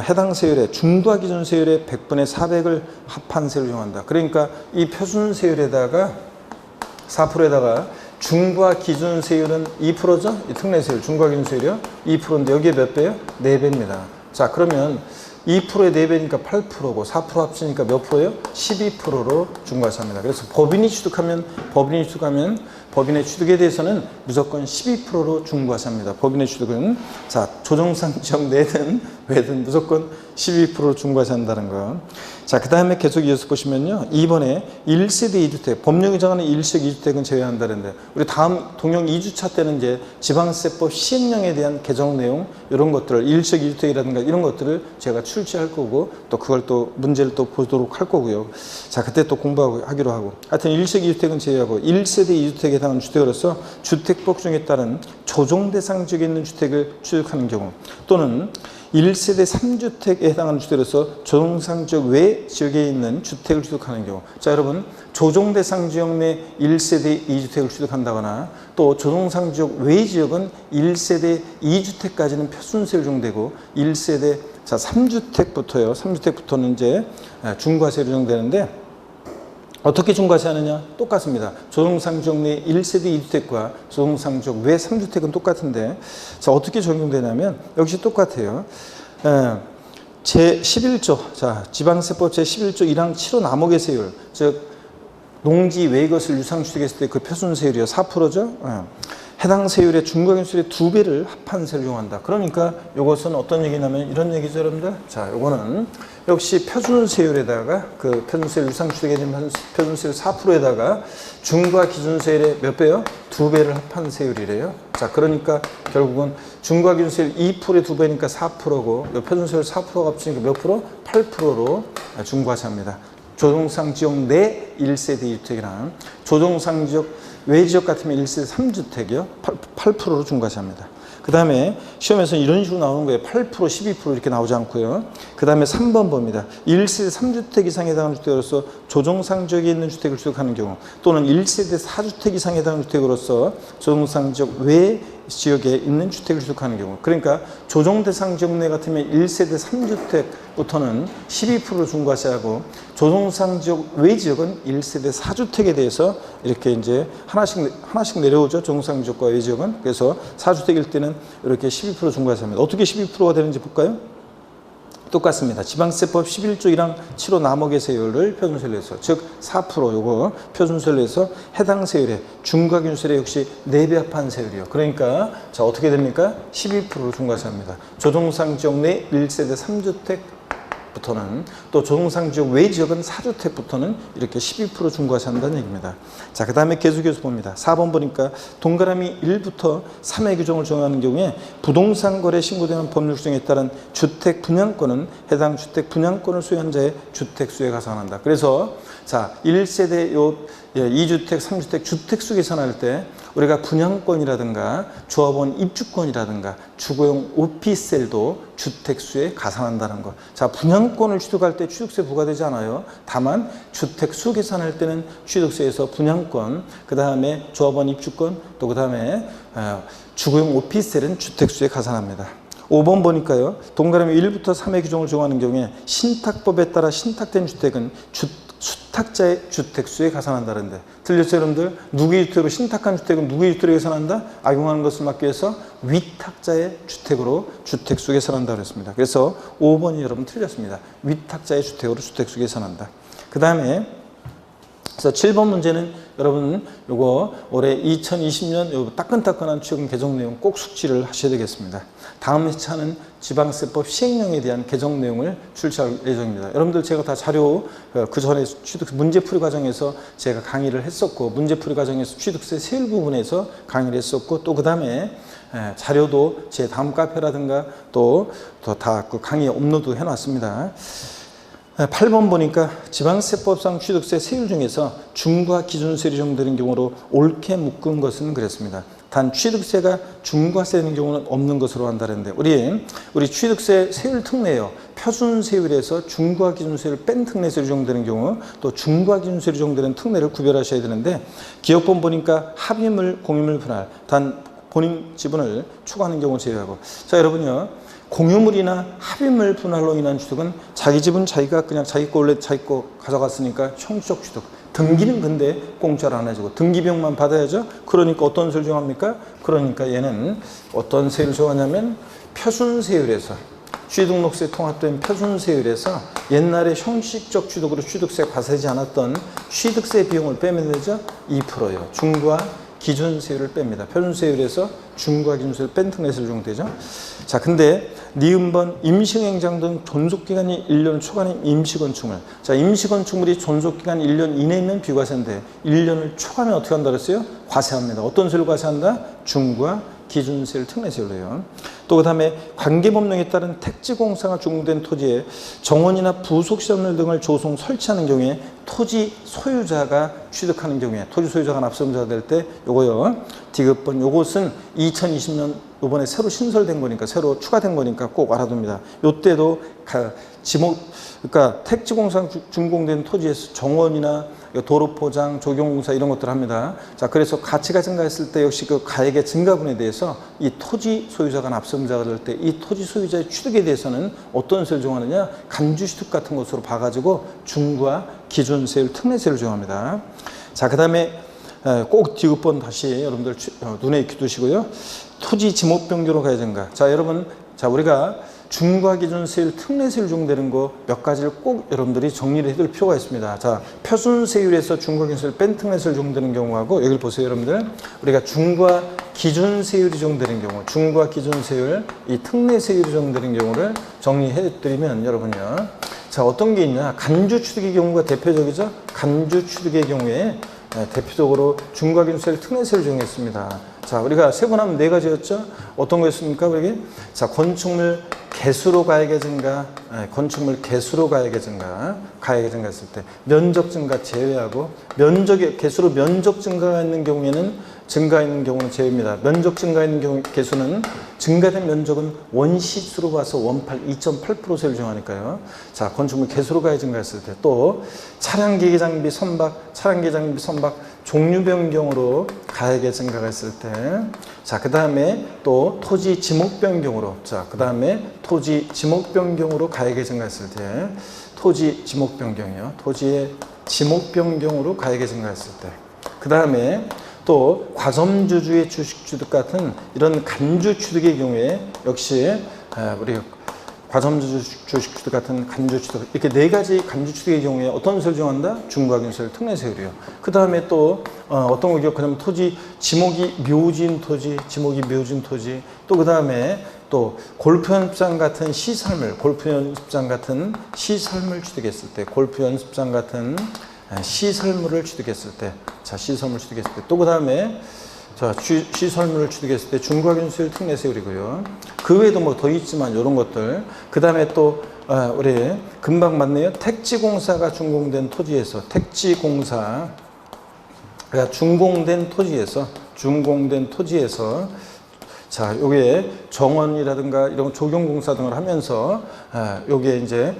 해당 세율에 중도화 기준 세율의 100분의 400을 합한 세율을 이용한다. 그러니까 이 표준세율에다가 4%에다가 중과 기준세율은 2%죠? 이 특례세율, 중과 기준세율이요? 2%인데 여기에 몇 배요? 4배입니다. 자, 그러면 2%에 4배니까 8%고 4% 합치니까 몇 프로예요? 12%로 중과세합니다. 그래서 법인이 취득하면 법인의 취득에 대해서는 무조건 12%로 중과세합니다. 법인의 취득은 자, 조정상정 내든 외든 무조건 12%로 중과세한다는 거. 자, 그 다음에 계속 이어서 보시면요. 2번에 1세대 2주택, 법령이 정하는 1세대 2주택은 제외한다는데, 우리 다음 동령 2주차 때는 이제 지방세법 시행령에 대한 개정 내용, 이런 것들을 1세대 2주택이라든가 이런 것들을 제가 출제할 거고, 또 그걸 또 문제를 또 보도록 할 거고요. 자, 그때 또 공부하기로 하고. 하여튼 1세대 2주택은 제외하고 1세대 2주택에 해당하는 주택으로서 주택법 중에 따른 조정 대상 지역에 있는 주택을 취득하는 경우, 또는 1세대 3주택에 해당하는 주택으로서 조정상 지역 외 지역에 있는 주택을 취득하는 경우. 자, 여러분, 조정대상 지역 내 1세대 2주택을 취득한다거나, 또 조정상 지역 외 지역은 1세대 2주택까지는 표준세율 적용되고 1세대 3주택부터는 이제 중과세율 적용되는데, 어떻게 중과세하느냐? 똑같습니다. 조정상 지역 내 1세대 2주택과 조정상 지역 외 3주택은 똑같은데, 자, 어떻게 적용되냐면 역시 똑같아요. 제 11조, 자, 지방세법 제 11조 1항 7호 남목의 즉 농지 외 것을 유상취득했을 때 그 표준세율이요 4%죠. 해당 세율의 중과기준세율의 2배를 합한 세율을 이용한다. 그러니까 이것은 어떤 얘기냐면 이런 얘기죠, 여러분들. 자, 요거는 역시 표준세율에다가 그 표준세율 유상취득에 대한 표준세율 4%에다가 중과기준세율의 몇 배요? 2배를 합한 세율이래요. 자, 그러니까 결국은 중과기준세율 2%의 2배니까 4%고 표준세율 4%가 합치니까 몇 프로? 8%로 중과세합니다. 조정상 지역 내 1세대 2주택이랑 조정상 지역 외 지역 같으면 1세대 3주택이요. 8%로 중과세합니다. 그 다음에 시험에서 이런 식으로 나오는 거예요. 8%, 12% 이렇게 나오지 않고요. 그 다음에 3번 봅니다. 1세대 3주택 이상에 해당하는 주택으로서 조정상 지역에 있는 주택을 취득하는 경우, 또는 1세대 4주택 이상에 해당하는 주택으로서 조정상 지역 외 지역에 있는 주택을 취득하는 경우. 그러니까 조정대상 지역 내 같으면 1세대 3주택부터는 12% 중과세하고, 조정상 지역 외 지역은 1세대 4주택에 대해서 이렇게 이제 하나씩 내려오죠. 조정상 지역과 외 지역은. 그래서 4주택일 때는 이렇게 12% 중과세합니다. 어떻게 12%가 되는지 볼까요? 똑같습니다. 지방세법 11조 1항 7호 남목의 세율을 표준세율로 해서, 즉 4% 요거 표준세율로 해서 해당 세율의 중과기준세율에 역시 4배 합한 세율이요. 그러니까 자, 어떻게 됩니까? 12%로 중과세합니다. 조정상 지역 내 1세대 3주택부터는, 또 조정상 지역 외 지역은 4주택부터는 이렇게 12% 중과세한다는 얘기입니다. 자, 그 다음에 계속해서 봅니다. 4번 보니까 동그라미 1부터 3의 규정을 적용하는 경우에 부동산 거래 신고되는 법률 규정에 따른 주택 분양권은 해당 주택 분양권을 소유한 자의 주택수에 가산한다. 그래서 자, 1세대 2주택, 3주택 주택수 계산할 때 우리가 분양권이라든가 조합원 입주권이라든가 주거용 오피스텔도 주택수에 가산한다는 것. 자, 분양권을 취득할 때 취득세 부과되지 않아요. 다만 주택수 계산할 때는 취득세에서 분양권, 그 다음에 조합원 입주권, 또 그 다음에 주거용 오피스텔은 주택수에 가산합니다. 5번 보니까요. 동그라미 1부터 3의 규정을 적용하는 경우에 신탁법에 따라 신탁된 주택은 수탁자의 주택수에 가산한다는데, 들렸죠, 여러분들? 누구의 주택으로 신탁한 주택은 누구의 주택으로 계산한다? 악용하는 것을 막기 위해서 위탁자의 주택으로 주택수 계산한다 그랬습니다. 그래서 5번이 여러분 틀렸습니다. 위탁자의 주택으로 주택수 계산한다. 그 다음에 그래서 7번 문제는 여러분 요거 올해 2020년 요 따끈따끈한 최근 개정 내용 꼭 숙지를 하셔야 되겠습니다. 다음 회차는 지방세법 시행령에 대한 개정 내용을 출시할 예정입니다. 여러분들 제가 다 자료 그 전에 취득 문제풀이 과정에서 제가 강의를 했었고, 문제풀이 과정에서 취득세 세율 부분에서 강의를 했었고, 또 그 다음에 자료도 제 다음 카페라든가 또 다 그 강의에 업로드 해놨습니다. 8번 보니까 지방세법상 취득세 세율 중에서 중과 기준세율이 적용되는 경우로 옳게 묶은 것은 그랬습니다. 단 취득세가 중과세되는 경우는 없는 것으로 한다는데, 우리 취득세 세율 특례요. 표준세율에서 중과 기준세율을 뺀 특례세율이 적용되는 경우, 또 중과 기준세율이 적용되는 특례를 구별하셔야 되는데, 기업법 보니까 합의물, 공유물 분할, 단 본인 지분을 추가하는 경우 제외하고. 자, 여러분요. 공유물이나 합의물 분할로 인한 취득은 자기 집은 자기가 그냥 자기 거 원래 자기 거 가져갔으니까 형식 취득. 등기는 근데 공짜로 안 해주고 등기비용만 받아야죠. 그러니까 어떤 세율 정합니까? 그러니까 얘는 어떤 세율을 정하냐면 표준세율에서 취득록세 통합된 표준세율에서 옛날에 형식적 취득으로 취득세 과세지 않았던 취득세 비용을 빼면 되죠. 2%요. 중과 기준세율을 뺍니다. 표준세율에서 중과 기준세율 뺀 특례세율 적용되죠. 자, 근데 니은번 임시행장 등 존속기간이 1년 초과인 임시건축물. 자, 임시건축물이 존속기간 1년 이내면 비과세인데 1년을 초과하면 어떻게 한다 그랬어요? 과세합니다. 어떤 세율 과세한다? 중과 기준세율 특례세율로요. 또 그 다음에 관계법령에 따른 택지공사가 준공된 토지에 정원이나 부속시설물 등을 조성 설치하는 경우에 토지 소유자가 취득하는 경우에 토지 소유자가 납세자가 될 때 요거요. 디귿번 요것은 2020년 이번에 새로 신설된 거니까 새로 추가된 거니까 꼭 알아둡니다. 요때도 그러니까 택지공사 준공된 토지에서 정원이나 도로 포장, 조경공사 이런 것들 합니다. 자, 그래서 가치가 증가했을 때 역시 그 가액의 증가분에 대해서 이 토지 소유자가 납세자가 될 때 이 토지 소유자의 취득에 대해서는 어떤 세율을 정하느냐? 간주취득 같은 것으로 봐가지고 중과 기준세율, 특례세율을 정합니다. 자, 그 다음에 꼭 디귿번 다시 여러분들 눈에 익히 두시고요. 토지 지목 변경으로 가야 된가? 자, 여러분, 자, 우리가 중과 기준세율, 특례세율 적용되는 거 몇 가지를 꼭 여러분들이 정리를 해둘 필요가 있습니다. 자, 표준세율에서 중과 기준세율 뺀 특례세율 적용되는 경우하고 여기를 보세요, 여러분들. 우리가 중과 기준세율이 적용되는 경우, 중과 기준세율, 이 특례세율이 적용되는 경우를 정리해 드리면 여러분요. 자, 어떤 게 있냐? 간주취득의 경우가 대표적이죠? 간주취득의 경우에 대표적으로 중과 기준세율, 특례세율을 적용했습니다. 자, 우리가 세분하면 네 가지였죠? 어떤 거였습니까, 우리? 자, 건축물 개수로 가액의 증가, 건축물 개수로 가액의 증가, 가액의 증가했을 때 면적 증가 제외하고 면적의 개수로 면적 증가가 있는 경우에는 제외입니다. 면적 증가 있는 경우 개수는 증가된 면적은 원시수로 봐서 2.8% 세율 정하니까요. 자, 건축물 개수로 가액 증가했을 때 또 차량 기계 장비 선박, 종류 변경으로 가액의 증가가 있을 때, 자, 그 다음에 또 토지 지목 변경으로, 자, 그 다음에 토지 지목 변경으로 가액의 증가했을 때, 토지 지목 변경이요. 토지의 지목 변경으로 가액의 증가했을 때, 그 다음에 또 과점주주의 주식 취득 같은 이런 간주 취득의 경우에 역시 우리 과점주주 주식 취득 같은 간주 취득 이렇게 네 가지 간주 취득의 경우에 어떤 세율을 정한다? 중과 기준세율, 특례세율이요. 그 다음에 또 어떤 거 기억하냐면 토지 지목이 묘진 토지, 또 그 다음에 또 골프 연습장 같은 시설물, 취득했을 때, 시설물을 취득했을 때, 자, 시설물 취득했을 때, 또 그 다음에 자, 시설물을 취득했을 때 중과 기준세율, 특례세율이고요. 그 외에도 뭐 더 있지만 이런 것들. 그 다음에 또 우리 금방 맞네요. 택지공사가 준공된 토지에서 그러니까 준공된 토지에서 자, 요게 정원이라든가 이런 조경공사 등을 하면서 요게 이제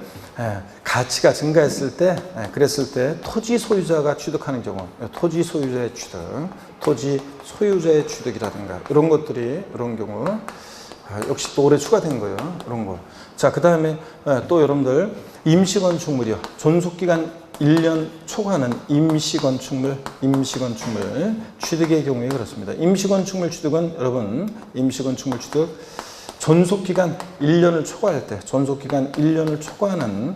가치가 증가했을 때, 그랬을 때 토지 소유자가 취득하는 경우, 토지 소유자의 취득이라든가 이런 것들이 이런 경우 역시 또 올해 추가된 거예요. 이런 거. 자, 그 다음에 또 여러분들 임시건축물이요. 존속기간 1년 초과하는 임시건축물 취득의 경우에 그렇습니다. 임시건축물 취득은 여러분, 임시건축물 취득 존속기간 1년을 초과할 때, 존속기간 1년을 초과하는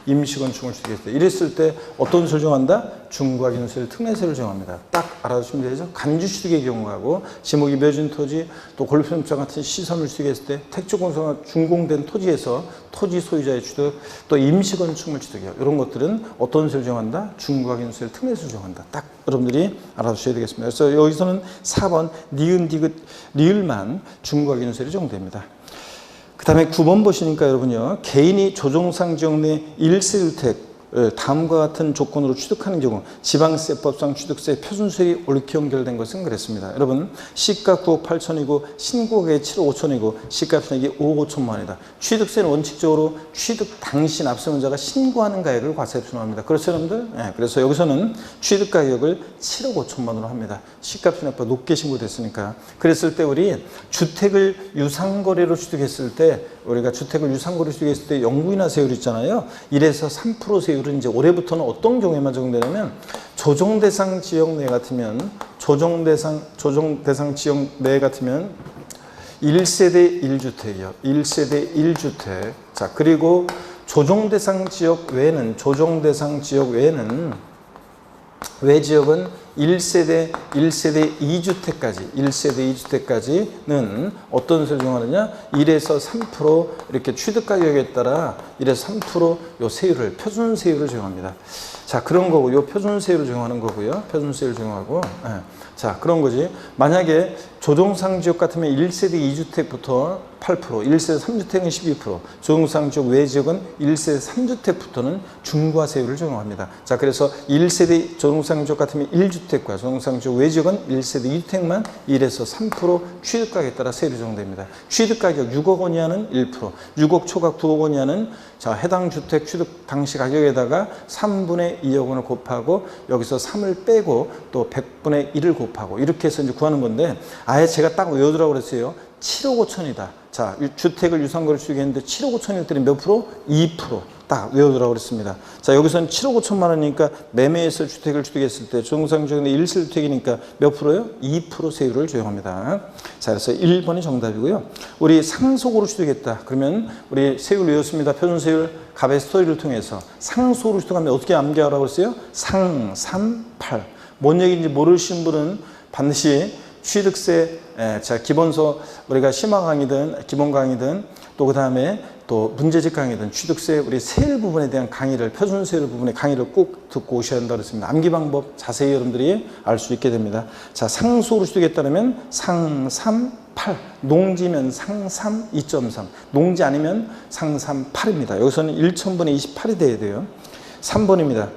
임시건축물 취득했을 때, 이랬을 때 어떤 세율을 정한다? 중과 기준세율, 특례세율을 정합니다. 딱 알아두시면 되죠. 간주취득의 경우하고 지목이 묘진 토지, 또 골프연습장 같은 시설물 취득했을 때, 택지공사가 준공된 토지에서 토지 소유자의 취득, 또 임시건축물 취득이요. 이런 것들은 어떤 세율을 정한다? 중과 기준세율, 특례세율을 정한다. 딱 여러분들이 알아두셔야 되겠습니다. 그래서 여기서는 4번 니은, 디귿, 리을만 중과 기준세율이 적용됩니다. 그 다음에 9번 보시니까 여러분요. 개인이 조정상 지역 내 1세주택 다음과 같은 조건으로 취득하는 경우 지방세법상 취득세 표준세율이 옳게 연결된 것은 그랬습니다. 여러분 시가 9억 8천이고 신고가액이 7억 5천이고 시가총액이 5억 5천만 원이다. 취득세는 원칙적으로 취득 당시 납세문자가 신고하는 가액을 과세에 준합니다. 그렇죠 여러분들? 네, 그래서 여기서는 취득 가격을 7억 5천만 원으로 합니다. 시가총액보다 높게 신고됐으니까. 그랬을 때 우리 주택을 유상거래로 취득했을 때 우리가 주택을 유상거래로 취득했을 때 영구인하세율 있잖아요. 1에서 3% 세율은 이제 올해부터는 어떤 경우에만 적용되냐면 조정대상 지역 내 같으면 조정대상 지역 내 같으면 1세대 1주택이요. 1세대 1주택. 자, 그리고 조정대상 지역 외에는 외 지역은 1세대 2주택까지는 어떤 세율을 적용하느냐? 1에서 3% 이렇게 취득 가격에 따라 1에서 3% 요 세율을 표준 세율을 적용합니다. 자, 그런 거고 요 표준 세율을 적용하는 거고요. 표준 세율을 적용하고. 네. 자, 그런 거지. 만약에 조정상 지역 같으면 1세대 2주택부터 8%, 1세대 3주택은 12%, 조정상 지역 외 지역은 1세대 3주택부터는 중과세율을 적용합니다. 자, 그래서 1세대 조정상 지역 같으면 1주택과 조정상 지역 외 지역은 1세대 2주택만 1에서 3% 취득가격에 따라 세율이 적용됩니다. 취득가격 6억 원 이하는 1%, 6억 초과 9억 원 이하는 자, 해당 주택 취득 당시 가격에다가 3분의 2억 원을 곱하고 여기서 3을 빼고 또 100분의 1을 곱하고 이렇게 해서 이제 구하는 건데 아예 제가 딱 외우더라고 그랬어요. 7억 5천이다. 자, 주택을 유상거래 취득했는데 7억 5천일 때는 몇 프로? 2%. 딱 외우더라고 그랬습니다. 자, 여기서는 7억 5천만 원이니까 매매해서 주택을 취득했을 때 조정상지역의 1세대주택이니까 몇 프로요? 2% 세율을 적용합니다. 자, 그래서 1번이 정답이고요. 우리 상속으로 취득했다. 그러면 우리 세율 외웠습니다. 표준세율 갑의 스토리를 통해서 상속으로 취득하면 어떻게 암기하라고 했어요? 상, 3, 8. 뭔 얘기인지 모르시는 분은 반드시 취득세, 자, 기본서 우리가 심화 강의든 기본 강의든 또 그 다음에 또 문제집 강의든 취득세 우리 세율 부분에 대한 강의를 표준세율 부분의 강의를 꼭 듣고 오셔야 한다고 했습니다. 암기 방법 자세히 여러분들이 알 수 있게 됩니다. 자, 상속으로 취득했다면 상 3, 8. 농지면 상 3, 2.3. 농지 아니면 상 3, 8입니다. 여기서는 1,000분의 28이 돼야 돼요. 3번입니다.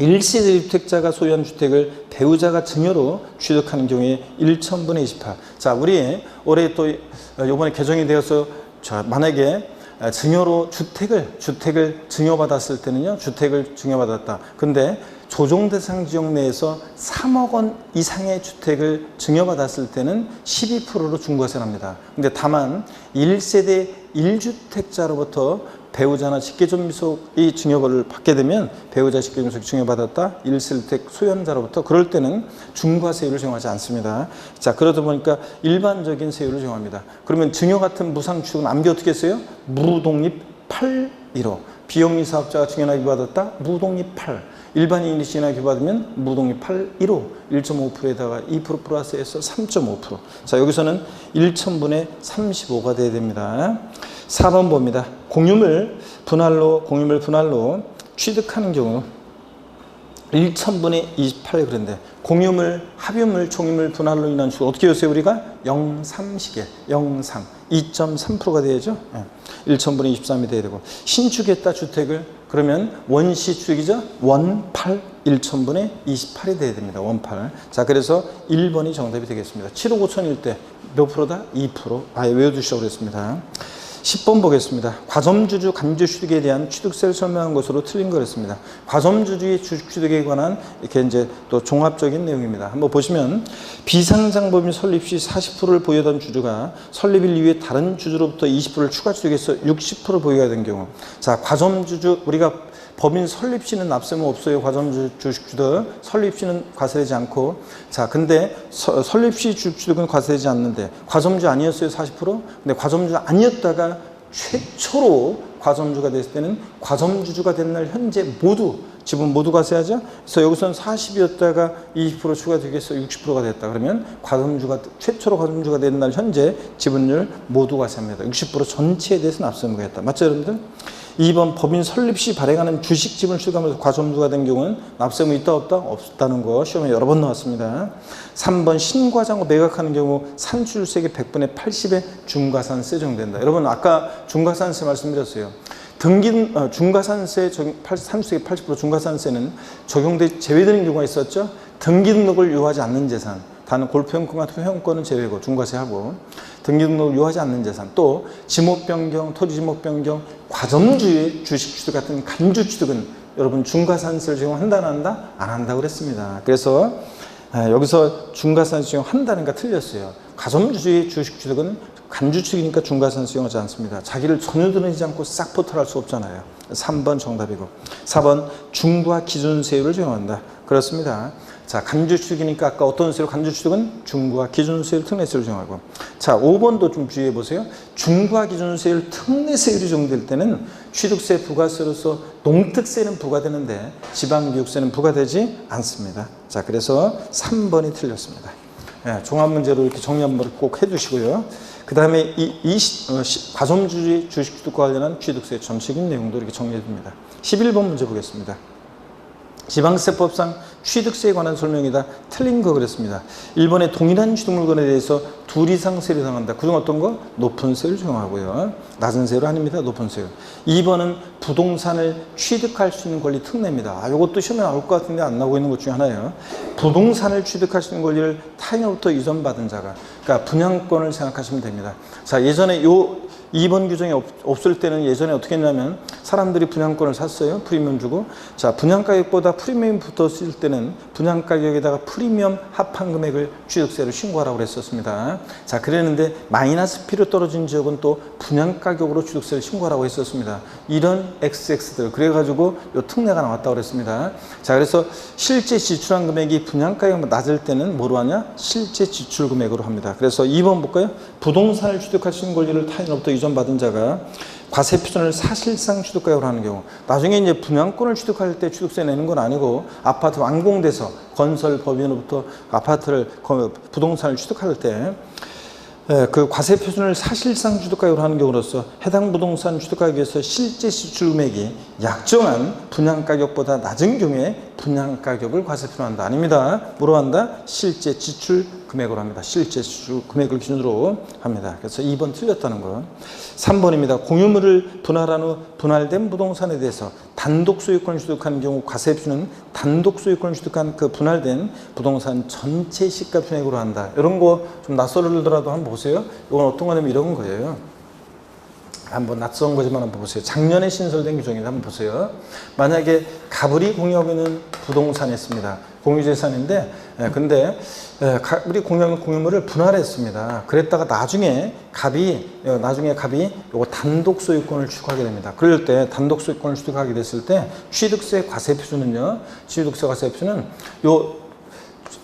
1세대 주택자가 소유한 주택을 배우자가 증여로 취득하는 경우에 1,000분의 28. 자, 우리 올해 또 이번에 개정이 되어서 자, 만약에 증여로 주택을 증여받았을 때는요, 주택을 증여받았다. 근데 조정대상 지역 내에서 3억 원 이상의 주택을 증여받았을 때는 12%로 중과세를 합니다. 근데 다만 1세대 1주택자로부터 배우자나 직계존비속이 증여를 받게 되면 배우자 직계존비속 증여받았다 1세대주택 소유자로부터 그럴 때는 중과세율을 적용하지 않습니다. 자, 그러다 보니까 일반적인 세율을 적용합니다. 그러면 증여 같은 무상취득은 암기 어떻게 했어요? 무독립 8.15 비영리 사업자가 증여나 기부받았다 무독립 8 일반인이 증여나 기부받으면 무독립 8.15 1.5%에다가 2% 플러스해서 3.5%. 자, 여기서는 1,000분의 35가 돼야 됩니다. 4번 봅니다. 공유물 분할로 취득하는 경우 1,000분의 28 그런데 공유물, 합유물, 총유물 분할로 인한 수가 어떻게 했어요? 우리가 0,3시계, 0,3, 2.3%가 돼야죠. 1,000분의 23이 돼야 되고 신축했다 주택을 그러면 원시주택이죠. 원팔 1,000분의 28이 돼야 됩니다. 원팔. 자, 그래서 1번이 정답이 되겠습니다. 7억 5천일 때 몇 프로다? 2%. 아예 외워두시라고 그랬습니다. 10번 보겠습니다. 과점주주 간주취득에 대한 취득세를 설명한 것으로 틀린 거였습니다. 과점주주의 주식취득에 관한 이렇게 이제 또 종합적인 내용입니다. 한번 보시면 비상장법인 설립 시 40%를 보유하던 주주가 설립일 이후에 다른 주주로부터 20%를 추가 취득해서 60% 보유가 된 경우. 자, 과점주주 우리가 법인 설립 시는 납세무 없어요. 과점주주 주식취득 설립 시는 과세되지 않고. 자, 근데 설립 시 주식취득은 과세되지 않는데 과점주 아니었어요. 40%. 근데 과점주가 아니었다가 최초로 과점주가 됐을 때는 과점주주가 된 날 현재 모두 지분 모두 과세하죠. 그래서 여기서는 40이었다가 20% 추가되기 위해서 60%가 됐다. 그러면 최초로 과점주가 된 날 현재 지분율 모두 과세합니다. 60% 전체에 대해서 납세무가 했다. 맞죠, 여러분들? 2번 법인 설립 시 발행하는 주식 지분을 취득하면서 과점주가 된 경우는 납세무 있다 없다? 없다는 거 시험에 여러 번 나왔습니다. 3번 신과장으로 매각하는 경우 산출세계 100분의 80의 중과산세 적용된다. 여러분 아까 중과산세 말씀드렸어요. 중과산세 적용, 상속액 80% 중과산세는 제외되는 경우가 있었죠. 등기 등록을 요하지 않는 재산, 단 골프용권 같은 회원권은 제외고 중과세하고, 등기 등록을 요하지 않는 재산, 또 지목 변경, 토지 지목 변경, 과점주의 주식 취득 같은 간주 취득은 여러분 중과산세를 적용한다 안 한다? 안 한다고 그랬습니다. 그래서 여기서 중과산세 적용한다니까 틀렸어요. 가점주의 주식 취득은 간주 취득이니까 중과산세 적용하지 않습니다. 자기를 전혀 드러내지 않고 싹 포탈할 수 없잖아요. 3번 정답이고, 4번 중과 기준세율을 적용한다. 그렇습니다. 자, 간주취득이니까 아까 어떤 세율, 간주취득은 중과 기준세율, 특례세율을 적용하고. 자, 5번도 좀 주의해 보세요. 중과 기준세율, 특례세율이 적용될 때는 취득세 부가세로서 농특세는 부과되는데 지방교육세는 부과되지 않습니다. 자, 그래서 3번이 틀렸습니다. 종합문제로 이렇게 정리 한번 꼭 해주시고요. 그 다음에 과점주의 주식취득과 관련한 취득세 전체적인 내용도 이렇게 정리해둡니다. 11번 문제 보겠습니다. 지방세법상 취득세에 관한 설명이다. 틀린 거 그랬습니다. 1번에 동일한 취득물건에 대해서 둘 이상 세율이 당한다. 그중 어떤 거? 높은 세율을 적용하고요. 낮은 세율 아닙니다. 높은 세율. 2번은 부동산을 취득할 수 있는 권리 특례입니다. 이것도 시험에 나올 것 같은데 안 나오고 있는 것 중에 하나예요. 부동산을 취득할 수 있는 권리를 타인으로부터 이전받은 자가, 그러니까 분양권을 생각하시면 됩니다. 자, 예전에 2번 규정이 없을 때는 예전에 어떻게 했냐면 사람들이 분양권을 샀어요. 프리미엄 주고. 자, 분양가격보다 프리미엄이 붙었을 때는 분양가격에다가 프리미엄 합한 금액을 취득세로 신고하라고 그랬었습니다. 자, 그랬는데 마이너스 P로 떨어진 지역은 또 분양가격으로 취득세를 신고하라고 했었습니다. 이런 XX들. 그래가지고 요 특례가 나왔다고 그랬습니다. 자, 그래서 실제 지출한 금액이 분양가격 낮을 때는 뭐로 하냐? 실제 지출 금액으로 합니다. 그래서 2번 볼까요? 부동산을 취득할 수 있는 권리를 타인으로부터 이전받은 자가 과세표준을 사실상 취득가격으로 하는 경우, 나중에 이제 분양권을 취득할 때 취득세 내는 건 아니고 아파트 완공돼서 건설법인으로부터 아파트를 부동산을 취득할 때 그 과세표준을 사실상 취득가격으로 하는 경우로서 해당 부동산 취득가격에서 실제 지출 금액이 약정한 분양가격보다 낮은 경우에 분양가격을 과세표로 한다. 아닙니다. 뭐로 한다? 실제 지출 금액으로 합니다. 실제 지출 금액을 기준으로 합니다. 그래서 2번 틀렸다는 거. 3번입니다. 공유물을 분할한 후 분할된 부동산에 대해서 단독 소유권을 취득하는 경우 과세표준은 단독 소유권을 취득한 그 분할된 부동산 전체 시가총액으로 한다. 이런 거 좀 낯설더라도 한번 보세요. 이건 어떤 거냐면 이런 거예요. 한번 낯선 거지만 한번 보세요. 작년에 신설된 규정인데 한번 보세요. 만약에 갑을이 공유하고 있는 부동산이 있습니다. 공유재산인데, 근데 갑을이 공유하는 공유물을 분할했습니다. 그랬다가 나중에 갑이 요거 단독 소유권을 취득하게 됩니다. 그럴 때 단독 소유권을 취득하게 됐을 때 취득세 과세표준은요. 취득세 과세표준은 요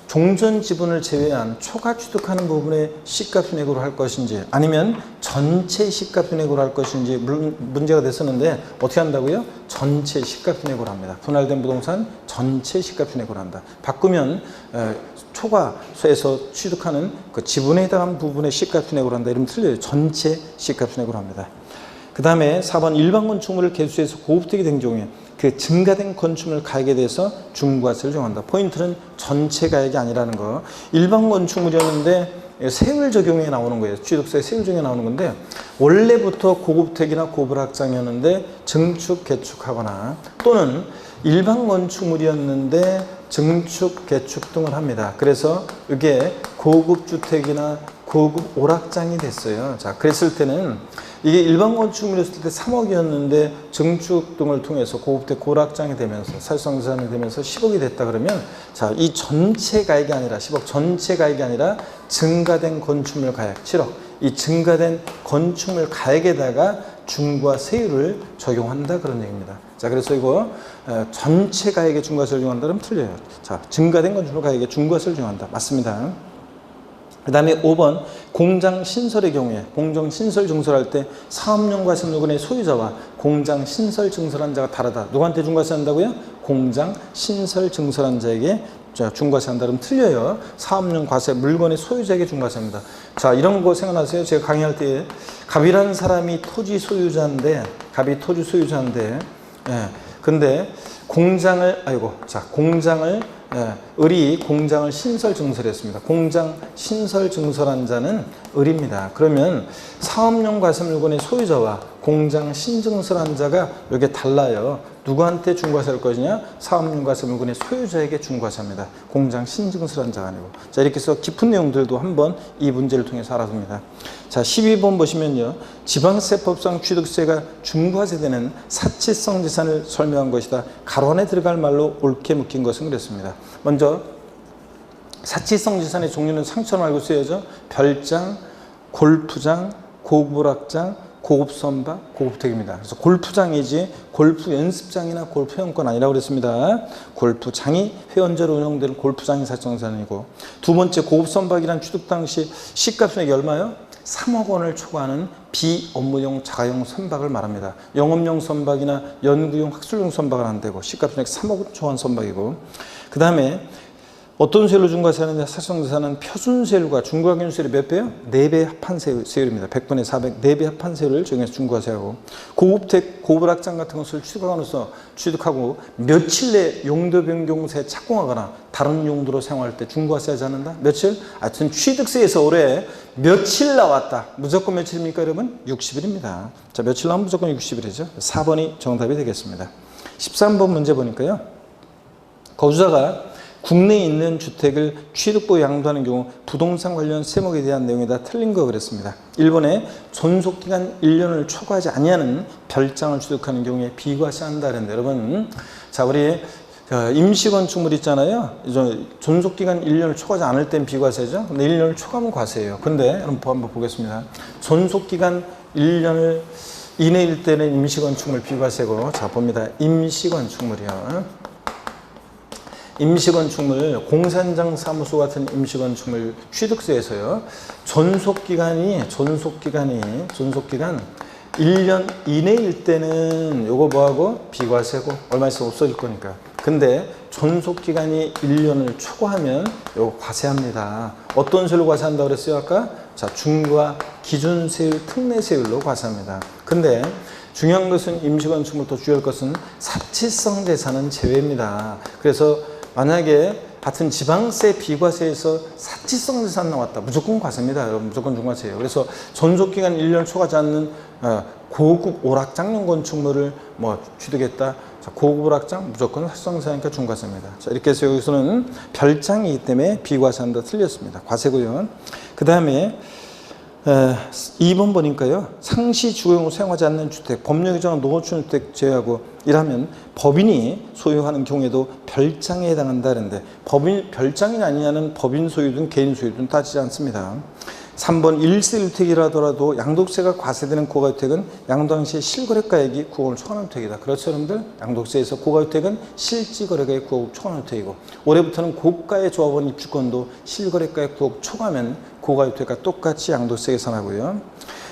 종전 지분을 제외한 초과 취득하는 부분의 시가총액으로 할 것인지 아니면 전체 시가총액으로 할 것인지 문제가 됐었는데 어떻게 한다고요? 전체 시가총액으로 합니다. 분할된 부동산 전체 시가총액으로 한다. 바꾸면 초과에서 취득하는 그 지분에 해당하는 부분의 시가총액으로 한다. 이러면 틀려요. 전체 시가총액으로 합니다. 그 다음에 4번 일반 건축물을 개수해서 고급되게 된 경우에 그 증가된 건축물 가액에 대해서 중과세를 적용한다. 포인트는 전체 가액이 아니라는 거. 일반 건축물이었는데 세율 적용에 나오는 거예요. 취득세 세율 적용에 나오는 건데 원래부터 고급택이나 고불확장이었는데 증축, 개축하거나 또는 일반 건축물이었는데 증축, 개축 등을 합니다. 그래서 이게 고급 주택이나 고급 오락장이 됐어요. 자, 그랬을 때는 이게 일반 건축물이었을 때 3억이었는데 증축 등을 통해서 고급택 고락장이 되면서 사실상자산이 되면서 10억이 됐다 그러면 자, 이 전체 가액이 아니라 10억 전체 가액이 아니라 증가된 건축물 가액 7억 이 증가된 건축물 가액에다가 중과세율을 적용한다 그런 얘기입니다. 자, 그래서 이거 전체 가액에 중과세를 적용한다 그러면 틀려요. 자, 증가된 건축물 가액에 중과세를 적용한다. 맞습니다. 그 다음에 5번 공장 신설의 경우에 공장 신설 증설할 때 사업용 과세 물건의 소유자와 공장 신설 증설한 자가 다르다. 누구한테 중과세 한다고요? 공장 신설 증설한 자에게 중과세 한다. 그러면 틀려요. 사업용 과세 물건의 소유자에게 중과세입니다. 자, 이런 거 생각나세요? 제가 강의할 때 갑이라는 사람이 토지 소유자인데 근데 공장을 을이 공장을 신설 증설했습니다. 공장 신설 증설한 자는 을입니다. 그러면 사업용 과세물건의 소유자와 공장 신증설한 자가 이게 달라요. 누구한테 중과세할 것이냐? 사업용 과세물건의 소유자에게 중과세합니다. 공장 신증설한 자가 아니고. 자, 이렇게 해서 깊은 내용들도 한번 이 문제를 통해서 알아봅니다. 자, 12번 보시면요. 지방세법상 취득세가 중과세되는 사치성 재산을 설명한 것이다. 가로 안에 들어갈 말로 옳게 묶인 것은 그랬습니다. 먼저 사치성 재산의 종류는 상처럼 알고 쓰여져 별장, 골프장, 고급오락장, 고급 선박, 고급택입니다. 그래서 골프장이지 골프 연습장이나 골프 회원권 아니라고 그랬습니다. 골프장이 회원제로 운영되는 골프장이 사치성재산이고, 두 번째 고급 선박이란 취득 당시 시가총액이 얼마요? 3억 원을 초과하는 비업무용 자가용 선박을 말합니다. 영업용 선박이나 연구용 학술용 선박은 안 되고 시가총액 3억 원 초과한 선박이고, 그 다음에 어떤 세율로 중과세하느냐? 사치성재산은 표준세율과 중과기준세율이 몇 배요? 4배 합한 세율입니다. 100분의 400, 4배 합한 세율을 적용해서 중과세하고, 고급택, 고불악장 같은 것을 취득하고 며칠 내 용도 변경세 착공하거나 다른 용도로 사용할 때 중과세하지 않는다? 며칠? 하여튼 취득세에서 올해 며칠 나왔다. 무조건 며칠입니까, 여러분? 60일입니다. 자, 며칠 나오면 무조건 60일이죠. 4번이 정답이 되겠습니다. 13번 문제 보니까요. 거주자가 국내에 있는 주택을 취득부 양도하는 경우 부동산 관련 세목에 대한 내용이 다 틀린 거 그랬습니다. 1번에 존속기간 1년을 초과하지 아니하는 별장을 취득하는 경우에 비과세한다 그랬는데, 여러분, 자, 우리 임시건축물 있잖아요. 존속기간 1년을 초과하지 않을 땐 비과세죠. 근데 1년을 초과하면 과세예요. 근데 여러분 한번 보겠습니다. 존속기간 1년을 이내일 때는 임시건축물 비과세고, 자, 봅니다. 임시건축물이요. 임시건축물, 공사현장 사무소 같은 임시건축물 취득세에서요, 존속기간 1년 이내일 때는 요거 뭐하고? 비과세고, 얼마 있으면 없어질 거니까. 근데 존속기간이 1년을 초과하면 요거 과세합니다. 어떤 세율로 과세한다고 그랬어요, 아까? 자, 중과 기준세율, 특례세율로 과세합니다. 근데 중요한 것은 임시건축물 더 주요할 것은 사치성 재산은 제외입니다. 그래서 만약에 같은 지방세 비과세에서 사치성 재산 나왔다. 무조건 과세입니다. 여러분, 무조건 중과세예요. 그래서 존속기간 1년 초과하지 않는 고급 오락장용 건축물을 취득했다. 자, 고급 오락장 무조건 사치성 재산이니까 중과세입니다. 자, 이렇게 해서 여기서는 별장이기 때문에 비과세한다 틀렸습니다. 과세고요. 그 다음에 2번 보니까요. 상시 주거용으로 사용하지 않는 주택, 법령 규정한 농어촌 주택 제외하고 이라면 법인이 소유하는 경우에도 별장에 해당한다 그랬는데, 법인 별장이 아니냐는 법인 소유든 개인 소유든 따지지 않습니다. 3번 1세 주택이라더라도 양도세가 과세되는 고가주택은 양도당시의 실거래가액이 9억을 초과하는 주택이다. 그렇죠, 여러분들? 양도세에서 고가주택은 실지거래가액 9억 초과하는 주택이고, 올해부터는 고가의 조합원 입주권도 실거래가액 9억 초과하면 고가주택과 똑같이 양도세 계산하고요.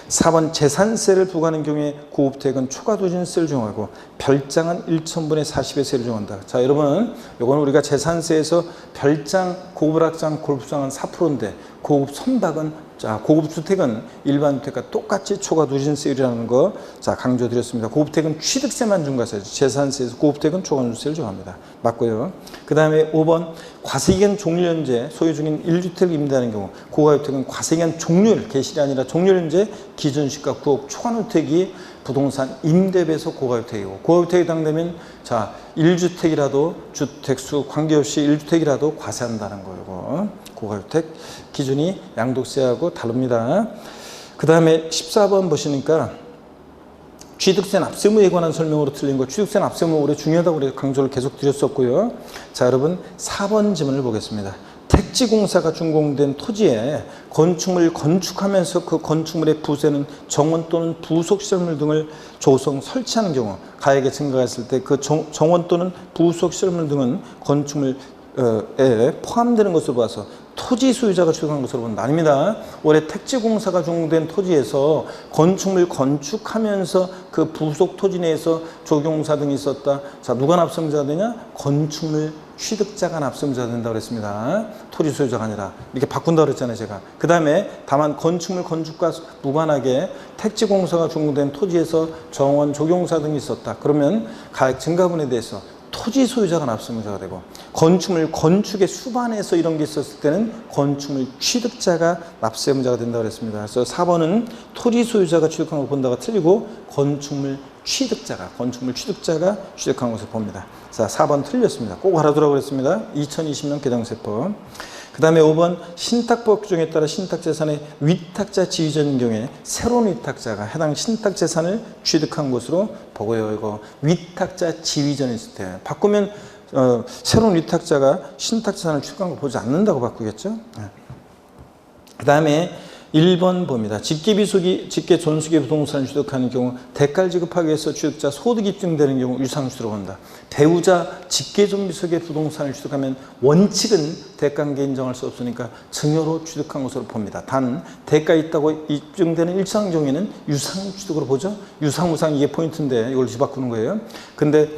4번 재산세를 부과하는 경우에 고급택은 초과도진세를 적용하고 별장은 1,000분의 40의 세를 적용한다. 자, 여러분, 이건 우리가 재산세에서 별장, 고급락장, 골프장은 4%인데 고급 선박은, 자, 고급 주택은 일반 주택과 똑같이 초과도진세율이라는 거, 자, 강조드렸습니다. 고급택은 취득세만 중과세죠. 재산세에서 고급택은 초과도진세를 적용합니다. 맞고요. 그 다음에 5번 과세기간 종료연재 소유 중인 1주택을 임대하는 경우 고가주택은 과세기간 종료일, 개실이 아니라 종료연재 기준시가 9억 초과한 주택이 부동산 임대배에서 고가주택이고, 고가주택에 해당되면 자, 1주택이라도 주택수 관계없이 1주택이라도 과세한다는 거고, 고가주택 기준이 양도세하고 다릅니다. 그 다음에 14번 보시니까 취득세 납세무에 관한 설명으로 틀린 거, 취득세 납세무 올해 중요하다고 우리 강조를 계속 드렸었고요. 자, 여러분 4번 지문을 보겠습니다. 택지공사가 준공된 토지에 건축물을 건축하면서 그 건축물의 부세는 정원 또는 부속시설물 등을 조성, 설치하는 경우 가액의 증가가 있을 때 그 정원 또는 부속시설물 등은 건축물에 포함되는 것으로 봐서 토지 소유자가 취득한 것으로 보는 거 아닙니다. 올해 택지공사가 준공된 토지에서 건축물 건축하면서 그 부속 토지 내에서 조경사 등이 있었다. 자, 누가 납세자가 되냐? 건축물 취득자가 납세자가 된다고 그랬습니다. 토지 소유자가 아니라. 이렇게 바꾼다고 그랬잖아요, 제가. 그 다음에 다만 건축물 건축과 무관하게 택지공사가 준공된 토지에서 정원, 조경사 등이 있었다. 그러면 가액 증가분에 대해서 토지 소유자가 납세의무자가 되고, 건축물 건축의 수반에서 이런 게 있었을 때는 건축물 취득자가 납세의무자가 된다고 그랬습니다. 그래서 4번은 토지 소유자가 취득한 걸 본다가 틀리고 건축물 취득자가 취득한 것을 봅니다. 자, 4번 틀렸습니다. 꼭 알아두라고 그랬습니다. 2020년 개정세법. 그 다음에 5번 신탁법 규정에 따라 신탁재산의 위탁자 지위전인 경우에 새로운 위탁자가 해당 신탁재산을 취득한 것으로 보고요. 이거 위탁자 지위전이 있을 때 바꾸면 새로운 위탁자가 신탁재산을 취득한 거 보지 않는다고 바꾸겠죠. 그 다음에 1번 봅니다. 직계비속이 직계존속의 부동산을 취득하는 경우 대가를 지급하기 위해서 취득자 소득이 입증되는 경우 유상취득으로 본다. 배우자 직계존비속의 부동산을 취득하면 원칙은 대가관계 인정할 수 없으니까 증여로 취득한 것으로 봅니다. 단 대가 있다고 입증되는 일상 경우에는 유상취득으로 보죠. 유상무상 이게 포인트인데 이걸 뒤바꾸는 거예요. 근데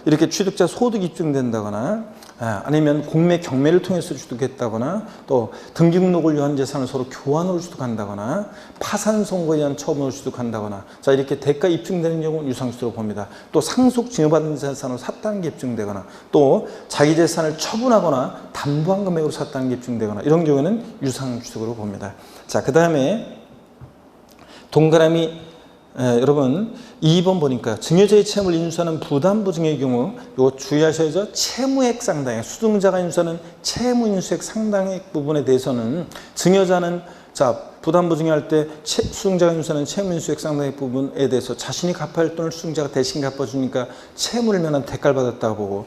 이렇게 취득자 소득이 입증된다거나 아니면 공매 경매를 통해서 취득했다거나 또 등기등록을 위한 재산을 서로 교환으로 취득한다거나 파산 선고에 의한 처분으로 취득한다거나 자 이렇게 대가 입증되는 경우는 유상취득으로 봅니다. 또 상속 증여받은 재산을 샀다는 게 입증되거나 또 자기 재산을 처분하거나 담보한 금액으로 샀다는 게 입증되거나 이런 경우에는 유상취득으로 봅니다. 자, 그 다음에 동그라미 여러분 2번 보니까 증여자의 채무를 인수하는 부담부 증여의 경우 이거 주의하셔야죠. 채무액 상당액, 수증자가 인수하는 채무 인수액 상당액 부분에 대해서는 증여자는 자 부담부 증여할 때 수증자가 인수하는 채무 인수액 상당액 부분에 대해서 자신이 갚아야 할 돈을 수증자가 대신 갚아주니까 채무를 면한 대가를 받았다고 보고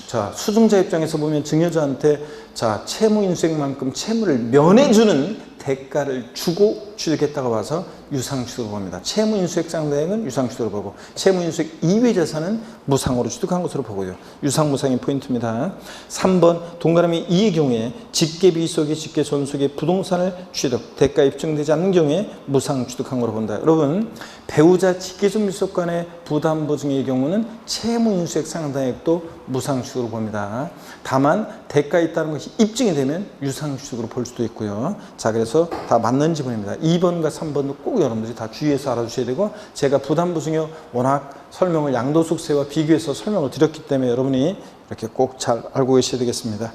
자 수증자 입장에서 보면 증여자한테 자 채무 인수액만큼 채무를 면해주는 대가를 주고 취득했다고 봐서 유상취득으로 봅니다. 채무인수액 상당액은 유상취득으로 보고 채무인수액 이외 재산은 무상으로 취득한 것으로 보고요. 유상무상이 포인트입니다. 3번 동그라미 2의 경우에 직계비속의 직계존속의 부동산을 취득, 대가 입증되지 않는 경우에 무상 취득한 것으로 본다. 여러분 배우자 직계존비속 간의 부담부 증여의 경우는 채무인수액 상당액도 무상취득으로 봅니다. 다만 대가 있다는 것이 입증이 되면 유상취득으로 볼 수도 있고요. 자 그래서 다 맞는 지문입니다. 2번과 3번도 꼭 여러분들이 다 주의해서 알아두셔야 되고 제가 부담부 증여 워낙 설명을 양도소득세와 비교해서 설명을 드렸기 때문에 여러분이 이렇게 꼭 잘 알고 계셔야 되겠습니다.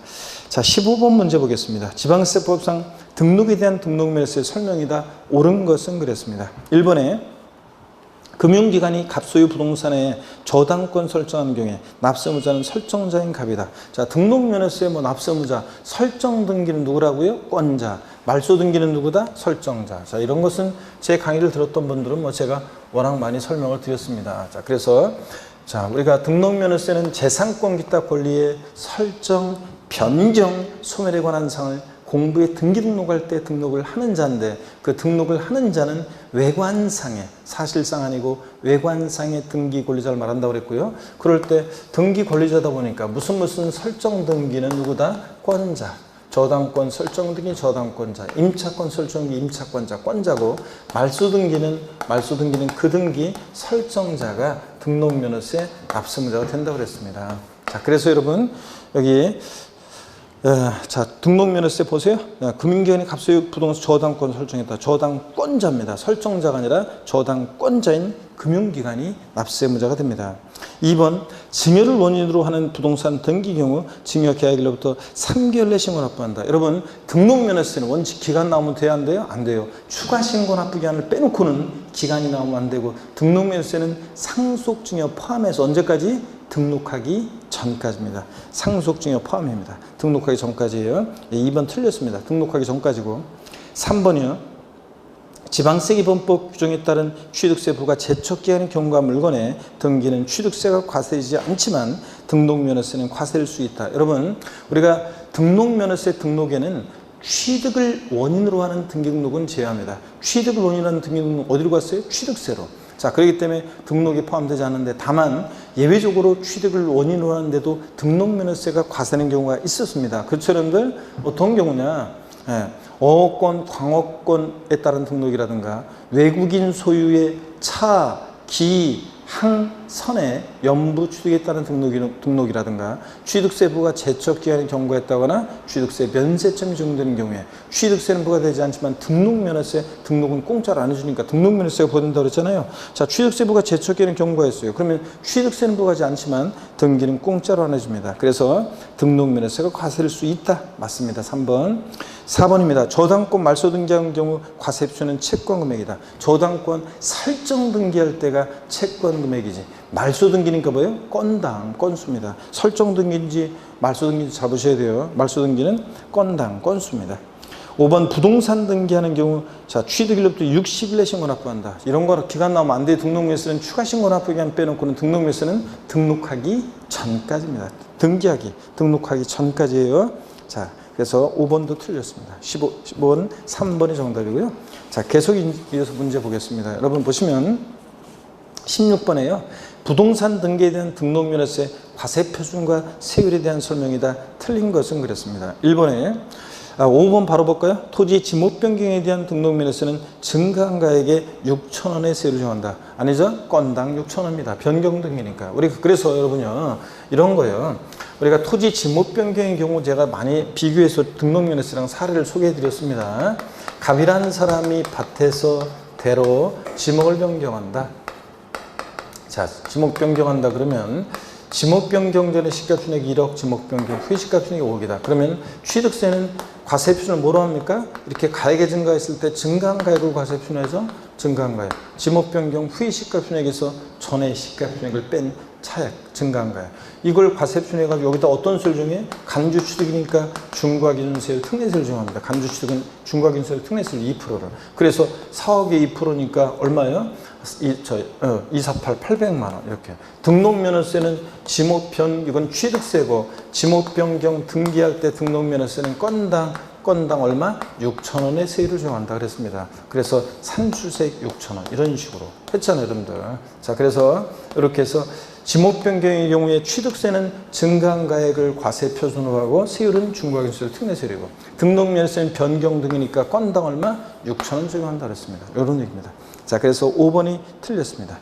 자 15번 문제 보겠습니다. 지방세법상 등록에 대한 등록면에서의 설명이 다 옳은 것은 그랬습니다. 1번에 금융기관이 갑소유 부동산에 저당권 설정하는 경우에 납세의무자는 설정자인 갑이다. 자, 등록면허서의 납세의무자 설정 등기는 누구라고요? 권자. 말소 등기는 누구다? 설정자. 자, 이런 것은 제 강의를 들었던 분들은 제가 워낙 많이 설명을 드렸습니다. 자, 그래서 자, 우리가 등록면허세는 재산권 기타 권리의 설정, 변경, 소멸에 관한 사항을 공부에 등기 등록할 때 등록을 하는 자인데 그 등록을 하는 자는 외관상의 사실상 아니고 외관상의 등기 권리자를 말한다고 그랬고요. 그럴 때 등기 권리자다 보니까 무슨 설정 등기는 누구다? 권자. 저당권 설정 등기 저당권자, 임차권 설정 등기 임차권자, 권자고 말소 등기는 그 등기 설정자가 등록면허세 납세의무자가 된다고 그랬습니다. 자, 그래서 여러분 여기 자 등록면허세 보세요. 금융기관이 갑소유 부동산 저당권 설정했다. 저당권자입니다. 설정자가 아니라 저당권자인 금융기관이 납세의무자가 됩니다. 2번 증여를 원인으로 하는 부동산 등기 경우 증여 계약일로부터 3개월 내 신고 납부한다. 여러분 등록면허세는 원칙 기간 나오면 돼야 안 돼요? 안 돼요. 추가 신고 납부 기간을 빼놓고는 기간이 나오면 안 되고 등록면허세는 상속증여 포함해서 언제까지? 등록하기 전까지입니다. 상속증여 포함입니다. 등록하기 전까지예요. 2번 틀렸습니다. 등록하기 전까지고 3번이요. 지방세기본법 규정에 따른 취득세 부과 제척기한의 경우가 물건의 등기는 취득세가 과세되지 않지만 등록면허세는 과세될 수 있다. 여러분 우리가 등록면허세 등록에는 취득을 원인으로 하는 등기등록은 제외합니다. 취득을 원인으로 하는 등기등록은 어디로 갔어요? 취득세로. 자, 그렇기 때문에 등록이 포함되지 않는데 다만 예외적으로 취득을 원인으로 하는데도 등록면허세가 과세되는 경우가 있었습니다. 그렇죠, 여러분들? 어떤 경우냐? 어업권, 광업권에 따른 등록이라든가 외국인 소유의 차, 기, 항, 선에 연부 취득에 따른 등록이라든가 취득세부가 제척기한이 경고했다거나 취득세 면세점이 적용되는 경우에 취득세는 부과되지 않지만 등록면허세 등록은 공짜로 안 해주니까 등록면허세가 부과된다고 그랬잖아요. 자, 취득세부가 제척기한이 경고했어요. 그러면 취득세는 부과하지 않지만 등기는 공짜로 안 해줍니다. 그래서 등록면허세가 과세될 수 있다. 맞습니다. 3번. 4번입니다. 저당권 말소 등기한 경우 과세표는 채권 금액이다. 저당권 설정 등기할 때가 채권 금액이지. 말소 등기니까 뭐예요? 건당, 건수입니다. 설정 등기인지 말소 등기인지 잡으셔야 돼요. 말소 등기는 건당, 건수입니다. 5번 부동산 등기하는 경우 자 취득일로부터 60일 내 신고 납부한다. 이런 거 기간 나오면 안 돼. 등록명세는 추가 신고 납부 기간 빼놓고는 등록명세는 등록하기 전까지입니다. 등록하기 전까지예요. 자, 그래서 5번도 틀렸습니다. 15번, 3번이 정답이고요. 자, 계속 이어서 문제 보겠습니다. 여러분 보시면 16번에요. 부동산 등기에 대한 등록면허세 과세 표준과 세율에 대한 설명이다. 틀린 것은 그랬습니다. 1번에 5번 바로 볼까요? 토지 지목 변경에 대한 등록면허세는 증가한 가액에 6,000원의 세율을 정한다. 아니죠? 건당 6,000원입니다. 변경 등기니까. 우리 그래서 여러분요 이런 거예요. 우리가 토지 지목 변경의 경우 제가 많이 비교해서 등록면허세랑 사례를 소개해드렸습니다. 갑이라는 사람이 밭에서 대로 지목을 변경한다. 자, 지목 변경한다 그러면 지목 변경 전에 시가 총액 1억, 지목 변경 후에 시가 총액 5억이다. 그러면 취득세는 과세 표준을 뭐로 합니까? 이렇게 가액이 증가했을 때 증가한 가액을 과세 표준해서 증가한 가액. 지목 변경 후에 시가 총액에서 전에 시가 총액을 뺀 차액, 증가한 가액. 이걸 과세 표준해가지고 여기다 어떤 세율 정해? 간주 취득이니까 중과기준세율 특례세율 정합니다. 간주 취득은 중과기준세율 특례세율 2%를. 그래서 4억에 2%니까 얼마예요? 248, 800만 원 이렇게. 등록면허세는 이건 취득세고 지목 변경 등기할 때 등록면허세는 건당 얼마? 6,000원의 세율을 정한다 그랬습니다. 그래서 산출세액 6,000원 이런 식으로 했잖아요, 여러분들. 자, 그래서 이렇게 해서 지목 변경의 경우에 취득세는 증가한 가액을 과세 표준으로 하고 세율은 중과기준세율 특례세율이고 등록면허세는 변경 등이니까 건당 얼마? 6,000원 적용한다 그랬습니다. 이런 얘기입니다. 자, 그래서 5번이 틀렸습니다.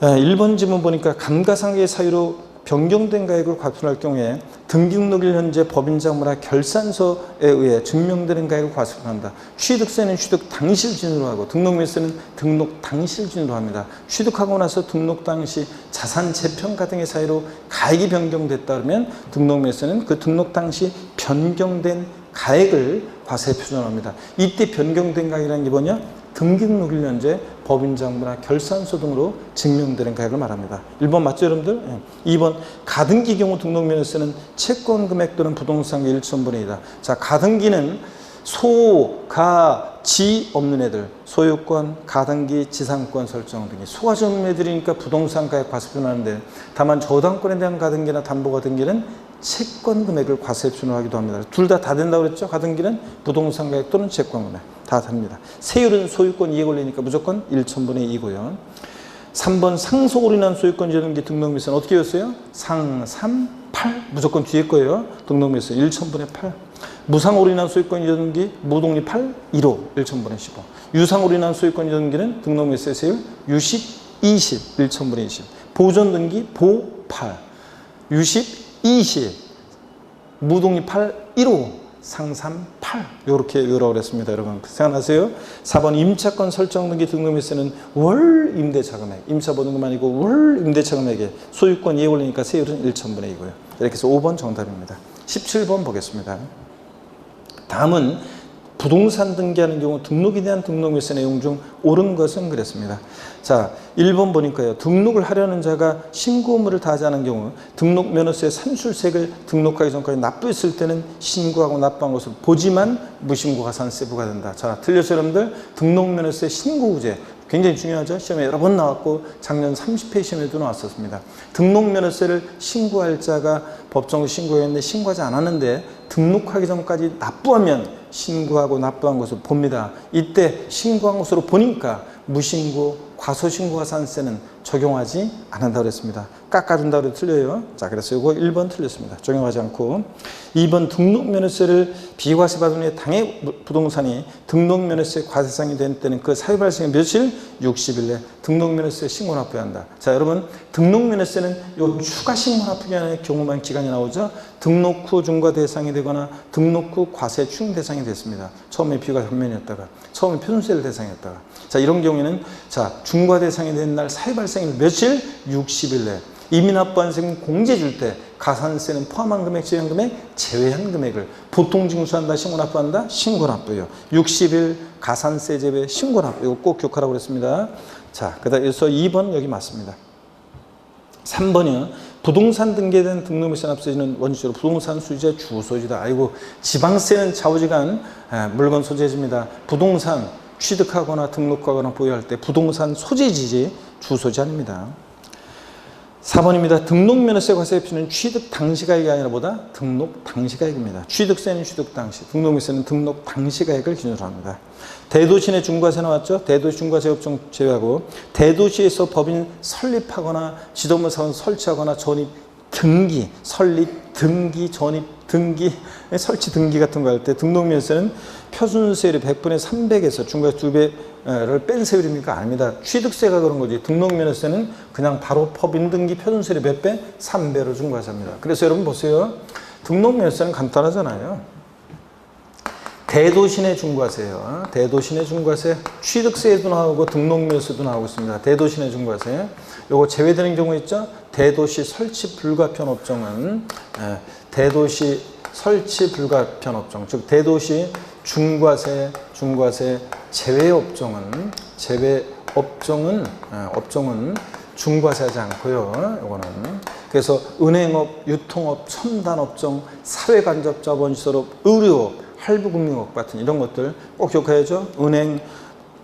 1번 지문 보니까 감가상각의 사유로 변경된 가액을 과표할 경우에 등기등록일 현재 법인장부나 결산서에 의해 증명되는 가액을 과세한다. 취득세는 취득 당시를 기준으로 하고 등록면세는 등록 당시를 기준으로 합니다. 취득하고 나서 등록 당시 자산 재평가 등의 사유로 가액이 변경됐다 그러면 등록면세는 그 등록 당시 변경된 가액을 과세 표준합니다. 이때 변경된 가액이라는 게 뭐냐? 등기등록일 현재 법인장부나 결산서 등으로 증명되는 가액을 말합니다. 1번 맞죠, 여러분들? 2번 가등기 경우 등록면허세는 채권 금액 또는 부동산의 1,000분의 2다. 자, 가등기는 소, 가, 지 없는 애들, 소유권, 가등기, 지상권 설정 등이 소가지 없는 애들이니까 부동산 가액 과세 표준하는데 다만 저당권에 대한 가등기나 담보가등기는 채권 금액을 과세 표준하기도 합니다. 둘 다 된다고 그랬죠? 가등기는 부동산 가액 또는 채권 금액 다 됩니다. 세율은 소유권 이해 권리니까 무조건 1,000분의 2고요. 3번 상속으로 인한 소유권 이전등기 등록면세는 어떻게 했어요? 상, 3, 8 무조건 뒤에 거예요. 등록면세 1,000분의 8. 무상으로 인한 소유권 이전등기 무독립 8, 1호 1,000분의 15. 유상으로 인한 소유권 이전등기는 등록면세 세율 60, 20 1,000분의 20. 보존등기 보 8, 60, 20 무독립 8, 1호 상삼 8 이렇게 외우라고 그랬습니다. 여러분 생각나세요? 4번 임차권 설정 등기 등록면세는 월 임대차 금액 임차 보증금 아니고 월 임대차 금액에 소유권 이해 권리니까 세율은 1,000분의 2고요. 이렇게 해서 5번 정답입니다. 17번 보겠습니다. 다음은 부동산 등기하는 경우 등록에 대한 등록면세 내용 중 옳은 것은 그랬습니다. 자, 1번 보니까요. 등록을 하려는 자가 신고 의무를 다하지 않은 경우 등록면허세 산출세액을 등록하기 전까지 납부했을 때는 신고하고 납부한 것을 보지만 무신고 가산세 부과된다. 자, 틀렸어요, 여러분들? 등록면허세 신고구제 굉장히 중요하죠. 시험에 여러 번 나왔고 작년 30회 시험에도 나왔었습니다. 등록면허세를 신고할 자가 법정으로 신고했는데 신고하지 않았는데 등록하기 전까지 납부하면 신고하고 납부한 것을 봅니다. 이때 신고한 것으로 보니까 무신고 과소신고가산세는 적용하지 않는다고 그랬습니다. 깎아준다고 해도 틀려요. 자, 그래서 이거 1번 틀렸습니다. 적용하지 않고. 2번 등록면허세를 비과세 받은 후에 당해 부동산이 등록면허세 과세상이 된 때는 그 사유 발생의 며칠? 60일 내 등록면허세 신고 납부해야 한다. 자, 여러분 등록면허세는 요 추가 신고 납부의 경우만 기간이 나오죠. 등록 후 중과 대상이 되거나 등록 후 과세 추징 대상이 됐습니다. 처음에 비과세 감면이었다가 처음에 표준세를 대상이었다가 자, 이런 경우에는 자, 중과 대상이 된 날 사유 발생일 며칠? 60일 내 이미 납부한 세금 공제 줄 때 가산세는 포함한 금액, 제한 금액, 제외한 금액을 보통 징수한다, 신고 납부한다, 신고 납부요. 60일 가산세 제외 신고 납부. 이거 꼭 기억하라고 그랬습니다. 자, 그래서 2번 여기 맞습니다. 3번이요. 부동산 등기된 등록물세 납세지는 원칙적으로 부동산 수지의 주소지다. 아이고, 지방세는 좌우지간 물건 소재지입니다. 부동산 취득하거나 등록하거나 보유할 때 부동산 소재지지 주소지 아닙니다. 4번입니다. 등록면허세 과세의 필요는 취득 당시 가액이 아니라 보다 등록 당시 가액입니다. 취득세는 취득 당시, 등록면세는 등록 당시 가액을 기준으로 합니다. 대도시 내 중과세 나왔죠? 대도시 중과세 업종 제외하고 대도시에서 법인 설립하거나 지도부 사원 설치하거나 전입 등기, 설립 등기, 전입 등기, 설치 등기 같은 거 할 때 등록면세는 표준세율이 100분의 300에서 중과세 2배를 뺀 세율입니까? 아닙니다. 취득세가 그런 거지. 등록면허세는 그냥 바로 법인 등기 표준세율이 몇 배? 3배로 중과세합니다. 그래서 여러분 보세요. 등록면허세는 간단하잖아요. 대도시 내 중과세요. 대도시 내 중과세, 취득세도 나오고 등록면허세도 나오고 있습니다. 대도시 내 중과세. 요거 제외되는 경우 있죠? 대도시 설치 불가피한 업종은 대도시 설치 불가피한 업종, 즉 대도시 중과세 제외 업종은 업종은 중과세하지 않고요. 요거는 그래서 은행업, 유통업, 첨단업종, 사회간접자본시설업, 의료업, 할부금융업 같은 이런 것들 꼭 기억해야죠. 은행,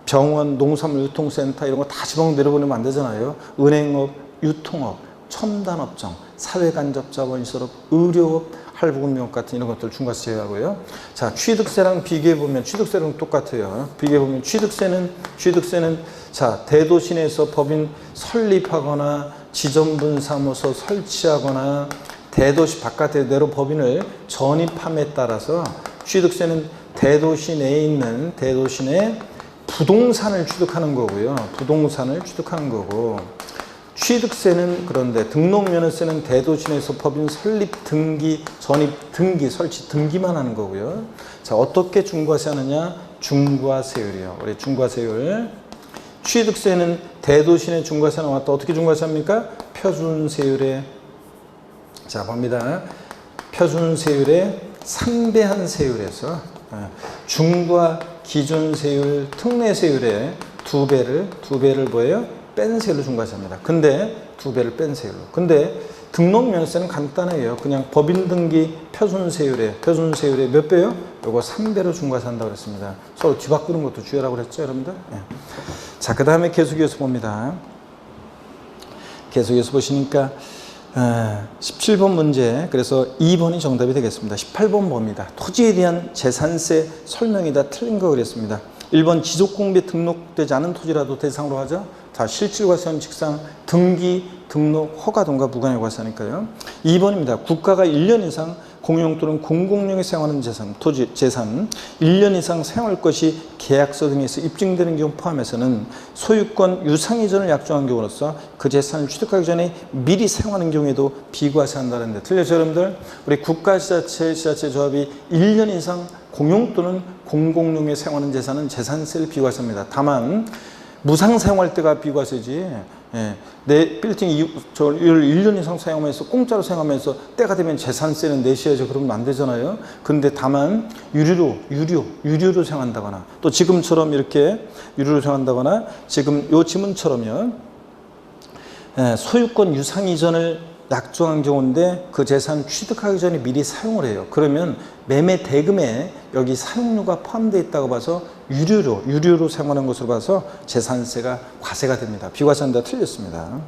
병원, 농산물 유통센터 이런 거 다 지방 내려보내면 안 되잖아요. 은행업, 유통업, 첨단업종, 사회간접자본시설업, 의료업, 할부금융업 같은 이런 것들 중과세 제외하고요. 자, 취득세랑 비교해보면 취득세랑 똑같아요. 비교해보면 취득세는 자, 대도시 내에서 법인 설립하거나 지점분사무소 설치하거나 대도시 바깥에 내로 법인을 전입함에 따라서 취득세는 대도시 내에 있는 대도시 내 부동산을 취득하는 거고요. 부동산을 취득하는 거고 취득세는 그런데 등록면허세는 대도시 내에서 법인 설립 등기, 전입 등기, 설치 등기만 하는 거고요. 자, 어떻게 중과세 하느냐? 중과세율이요. 우리 중과세율. 취득세는 대도시 내 중과세 나왔다. 어떻게 중과세 합니까? 표준세율에 자, 봅니다. 표준세율에 3배한 세율에서 중과 기준세율, 특례세율에 2배를 뭐예요? 뺀 세율로 중과세합니다. 근데 2배를 뺀 세율로. 근데 등록면허세는 간단해요. 그냥 법인 등기 표준세율에 몇 배요? 요거 3배로 중과세한다고 그랬습니다. 서로 뒤바꾸는 것도 주의하라고 그랬죠, 여러분들? 예. 자, 그 다음에 계속해서 봅니다. 계속해서 보시니까 17번 문제, 그래서 2번이 정답이 되겠습니다. 18번 봅니다. 토지에 대한 재산세 설명이 다 틀린 거 그랬습니다. 1번 지적공부에 등록되지 않은 토지라도 대상으로 하죠. 자, 실질과세 원칙상 등기, 등록, 허가 등과 무관하게 과세하니까요. 2번입니다. 국가가 1년 이상 공용 또는 공공용에 사용하는 재산, 토지, 재산 1년 이상 사용할 것이 계약서 등에서 입증되는 경우 포함해서는 소유권 유상 이전을 약정한 경우로서 그 재산을 취득하기 전에 미리 사용하는 경우에도 비과세한다는데 틀렸죠, 여러분들? 우리 국가지자체, 지자체 조합이 1년 이상 공용 또는 공공용에 사용하는 재산은 재산세를 비과세합니다. 다만 무상 사용할 때가 비과세지. 예, 내 빌딩 저를 1년 이상 사용하면서 공짜로 사용하면서 때가 되면 재산세는 내셔야죠. 그러면 안 되잖아요. 근데 다만 유료로 사용한다거나 또 지금처럼 이렇게 유료로 사용한다거나 지금 요 지문처럼요. 예, 소유권 유상 이전을 약정한 경우인데 그 재산 취득하기 전에 미리 사용을 해요. 그러면 매매 대금에 여기 사용료가 포함되어 있다고 봐서 유료로 사용하는 것으로 봐서 재산세가 과세가 됩니다. 비과세한다 틀렸습니다.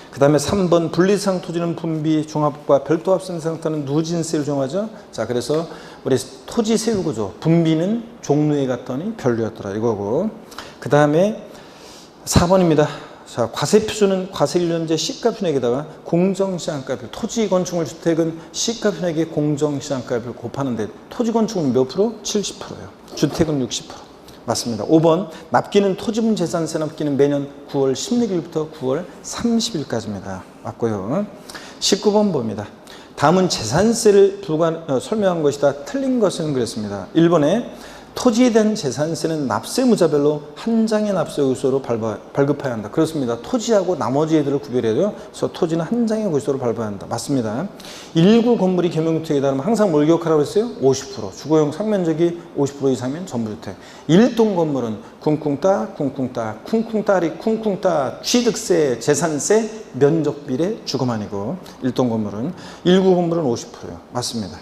그 다음에 3번 분리상 토지는 분비, 종합과 별도 합산 상태는 누진세를 정하죠. 자, 그래서 우리 토지 세율구조 분비는 종류에 갔더니 별로였더라 이거고 그 다음에 4번입니다. 자, 과세표준은 과세일련제 시가편액에다가 공정시장가별, 토지 건축물 주택은 시가편액에 공정시장가별 곱하는데 토지 건축물은 몇 프로? 70%예요. 주택은 60%. 맞습니다. 5번 납기는 토지분 재산세 납기는 매년 9월 16일부터 9월 30일까지입니다. 맞고요. 19번 봅니다. 다음은 재산세를 설명한 것이다. 틀린 것은 그랬습니다. 1번에 토지에 대한 재산세는 납세무자별로 한 장의 납세고지서로 발급해야 한다. 그렇습니다. 토지하고 나머지 애들을 구별해야죠. 그래서 토지는 한 장의 고지서로 발급해야 한다. 맞습니다. 1구 건물이 겸용주택에 따르면 항상 뭘 기억하라고 했어요? 50%. 주거용 상면적이 50% 이상이면 전부주택. 1동 건물은 쿵쿵따, 쿵쿵따, 쿵쿵따리, 쿵쿵따, 취득세, 재산세, 면적비례 주거만이고 1동 건물은 1구 건물은 50%예요. 맞습니다.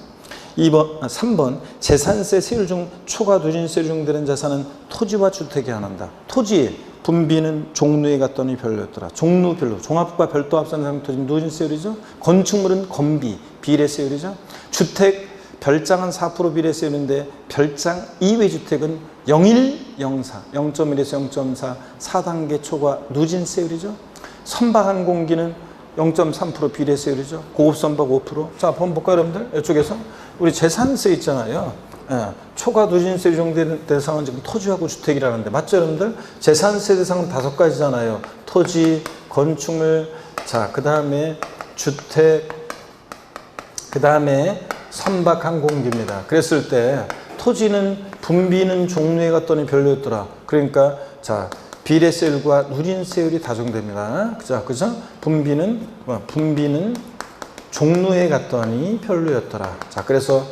3번 재산세 세율 중 초과 누진세율 중 되는 자산은 토지와 주택에 한한다. 토지 분비는 종루에 갔더니 별로였더라. 종루 별로. 종합과 별도 합산 상품 토지는 누진세율이죠. 건축물은 건비 비례세율이죠. 주택 별장은 4% 비례세율인데 별장 이외 주택은 0.104, 0.1에서 0.4 4단계 초과 누진세율이죠. 선박한 공기는 0.3% 비례세율이죠. 고급 선박 5%. 자, 한번 볼까요, 여러분들? 이쪽에서 우리 재산세 있잖아요. 예, 초과 누진세 적용되는 대상은 지금 토지하고 주택이라는데 맞죠, 여러분들? 재산세 대상은 5가지잖아요. 토지, 건축물, 자, 그 다음에 주택, 그 다음에 선박한 공기입니다. 그랬을 때 토지는 분비는 종류에 갔더니 별로였더라. 그러니까 자. 비례세율과 누진세율이 다정됩니다. 그죠? 분비는 종루에 갔더니 별로였더라. 자, 그래서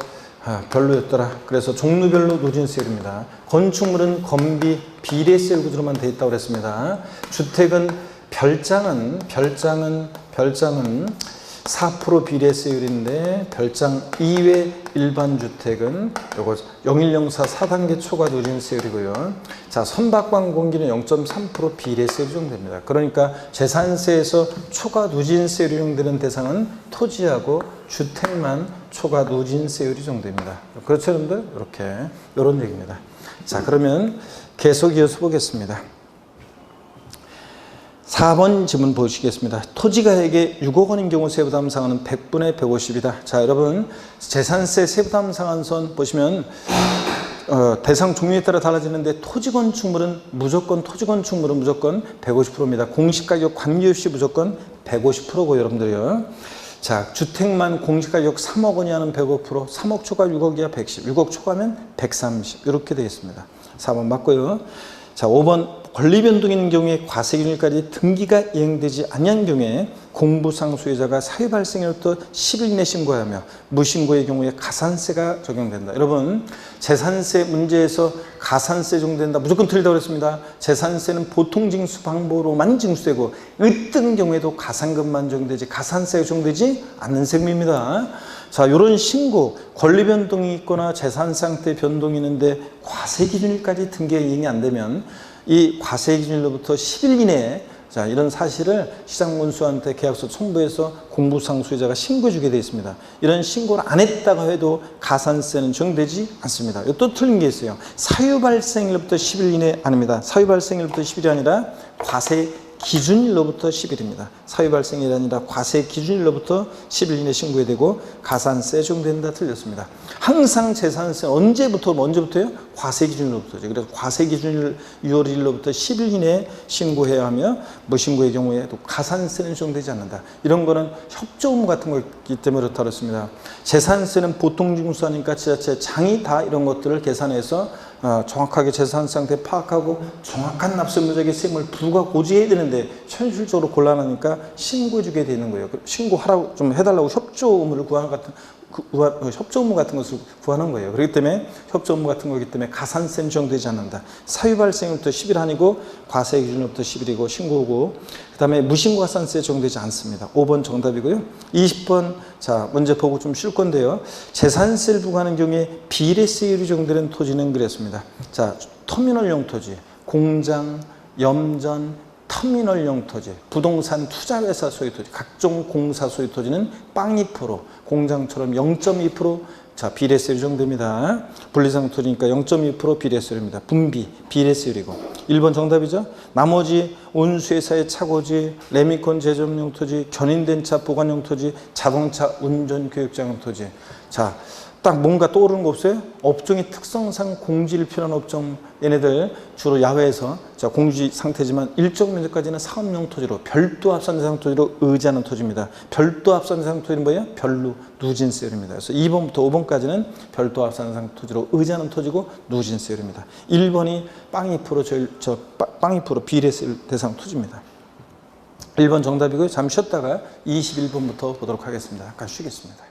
별로였더라. 그래서 종루별로 누진세율입니다. 건축물은 건비 비례세율 구조로만 돼 있다고 그랬습니다. 주택은 별장은 4% 비례세율인데 별장 이외 일반 주택은 요거 0104 4단계 초과 누진세율이고요. 자, 선박관 공기는 0.3% 비례세율이 적용됩니다. 그러니까 재산세에서 초과 누진세율이 적용되는 대상은 토지하고 주택만 초과 누진세율이 적용됩니다. 그렇죠, 여러분들? 이렇게 이런 얘기입니다. 자, 그러면 계속 이어서 보겠습니다. 4번 지문 보시겠습니다. 토지가액의 6억 원인 경우 세부담 상한은 100분의 150이다. 자, 여러분 재산세 세부담 상한선 보시면 대상 종류에 따라 달라지는데 토지 건축물은 무조건 150%입니다. 공시가격 관계없이 무조건 150%고 여러분들이요. 자, 주택만 공시가격 3억 원이 하는 105%, 3억 초과 6억 이하 110, 6억 초과면 130 이렇게 되겠습니다. 4번 맞고요. 자, 5번 권리 변동인 경우에 과세기준일까지 등기가 이행되지 아니한 경우에 공부상 수혜자가 사유 발생일부터 10일 이내 신고하며 무신고의 경우에 가산세가 적용된다. 여러분 재산세 문제에서 가산세 적용된다. 무조건 틀리다고 그랬습니다. 재산세는 보통징수 방법으로만 징수되고 으뜸 경우에도 가산금만 적용되지 가산세가 적용되지 않는 세금입니다. 자, 이런 신고, 권리 변동이 있거나 재산 상태 변동이 있는데 과세 기준일까지 등기가 이행이 안 되면 이 과세 기준일로부터 10일 이내에 자, 이런 사실을 시장군수한테 계약서 첨부해서 공부상 수혜자가 신고해 주게 되어 있습니다. 이런 신고를 안 했다고 해도 가산세는 적용되지 않습니다. 또 틀린 게 있어요. 사유 발생일로부터 10일 이내 아닙니다. 사유 발생일부터 10일이 아니라 과세 기준일로부터 10일입니다. 사유 발생일이 아니라 과세 기준일로부터 10일 이내 신고해야 되고 가산세 적용된다 틀렸습니다. 항상 재산세 언제부터요? 과세 기준일로부터죠. 그래서 과세 기준일 6월 1일로부터 10일 이내에 신고해야 하며 무신고의 경우에 또 가산세는 적용되지 않는다. 이런 거는 협조 의무 같은 거기 때문에 그렇다고 했습니다. 재산세는 보통징수하니까 지자체 장이 다 이런 것들을 계산해서 정확하게 재산 상태 파악하고 정확한 납세무자에게 세금을 부과 고지해야 되는데 현실적으로 곤란하니까 신고해주게 되는 거예요. 신고하라고 좀 해달라고 협조 의무를 협조 의무 같은 것을 구하는 거예요. 그렇기 때문에 협조 의무 같은 거기 때문에 가산세는 적용되지 않는다. 사유 발생일부터 10일 아니고 과세 기준일부터 10일이고 신고고 그 다음에 무신고 가산세 적용되지 않습니다. 5번 정답이고요. 20번 자 문제 보고 좀 쉴 건데요. 재산세를 부과하는 경우에 비례세율이 적용되는 토지는 그랬습니다. 자, 터미널용 토지, 공장, 염전, 터미널용 토지, 부동산 투자회사 소유 토지, 각종 공사 소유 토지는 0.2%, 공장처럼 0.2%, 자, 비례세율 정도입니다. 분리상토지니까 0.2% 비례세율입니다. 분비, 비례세율이고. 1번 정답이죠. 나머지 운수회사의 차고지, 레미콘 제조용 토지, 견인된 차 보관용 토지, 자동차 운전 교육장용 토지. 자, 딱 뭔가 떠오르는 거 없어요? 업종의 특성상 공지를 필요한 업종, 얘네들 주로 야외에서 자, 공지 상태지만 일정 면적까지는 사업용 토지로 별도 합산 대상 토지로 의지하는 토지입니다. 별도 합산 대상 토지는 뭐예요? 별루 누진세율입니다. 그래서 2번부터 5번까지는 별도 합산 대상 토지로 의지하는 토지고 누진세율입니다. 1번이 빵 2% 비례세율 대상 토지입니다. 1번 정답이고요. 잠시 쉬었다가 21번부터 보도록 하겠습니다. 잠깐 쉬겠습니다.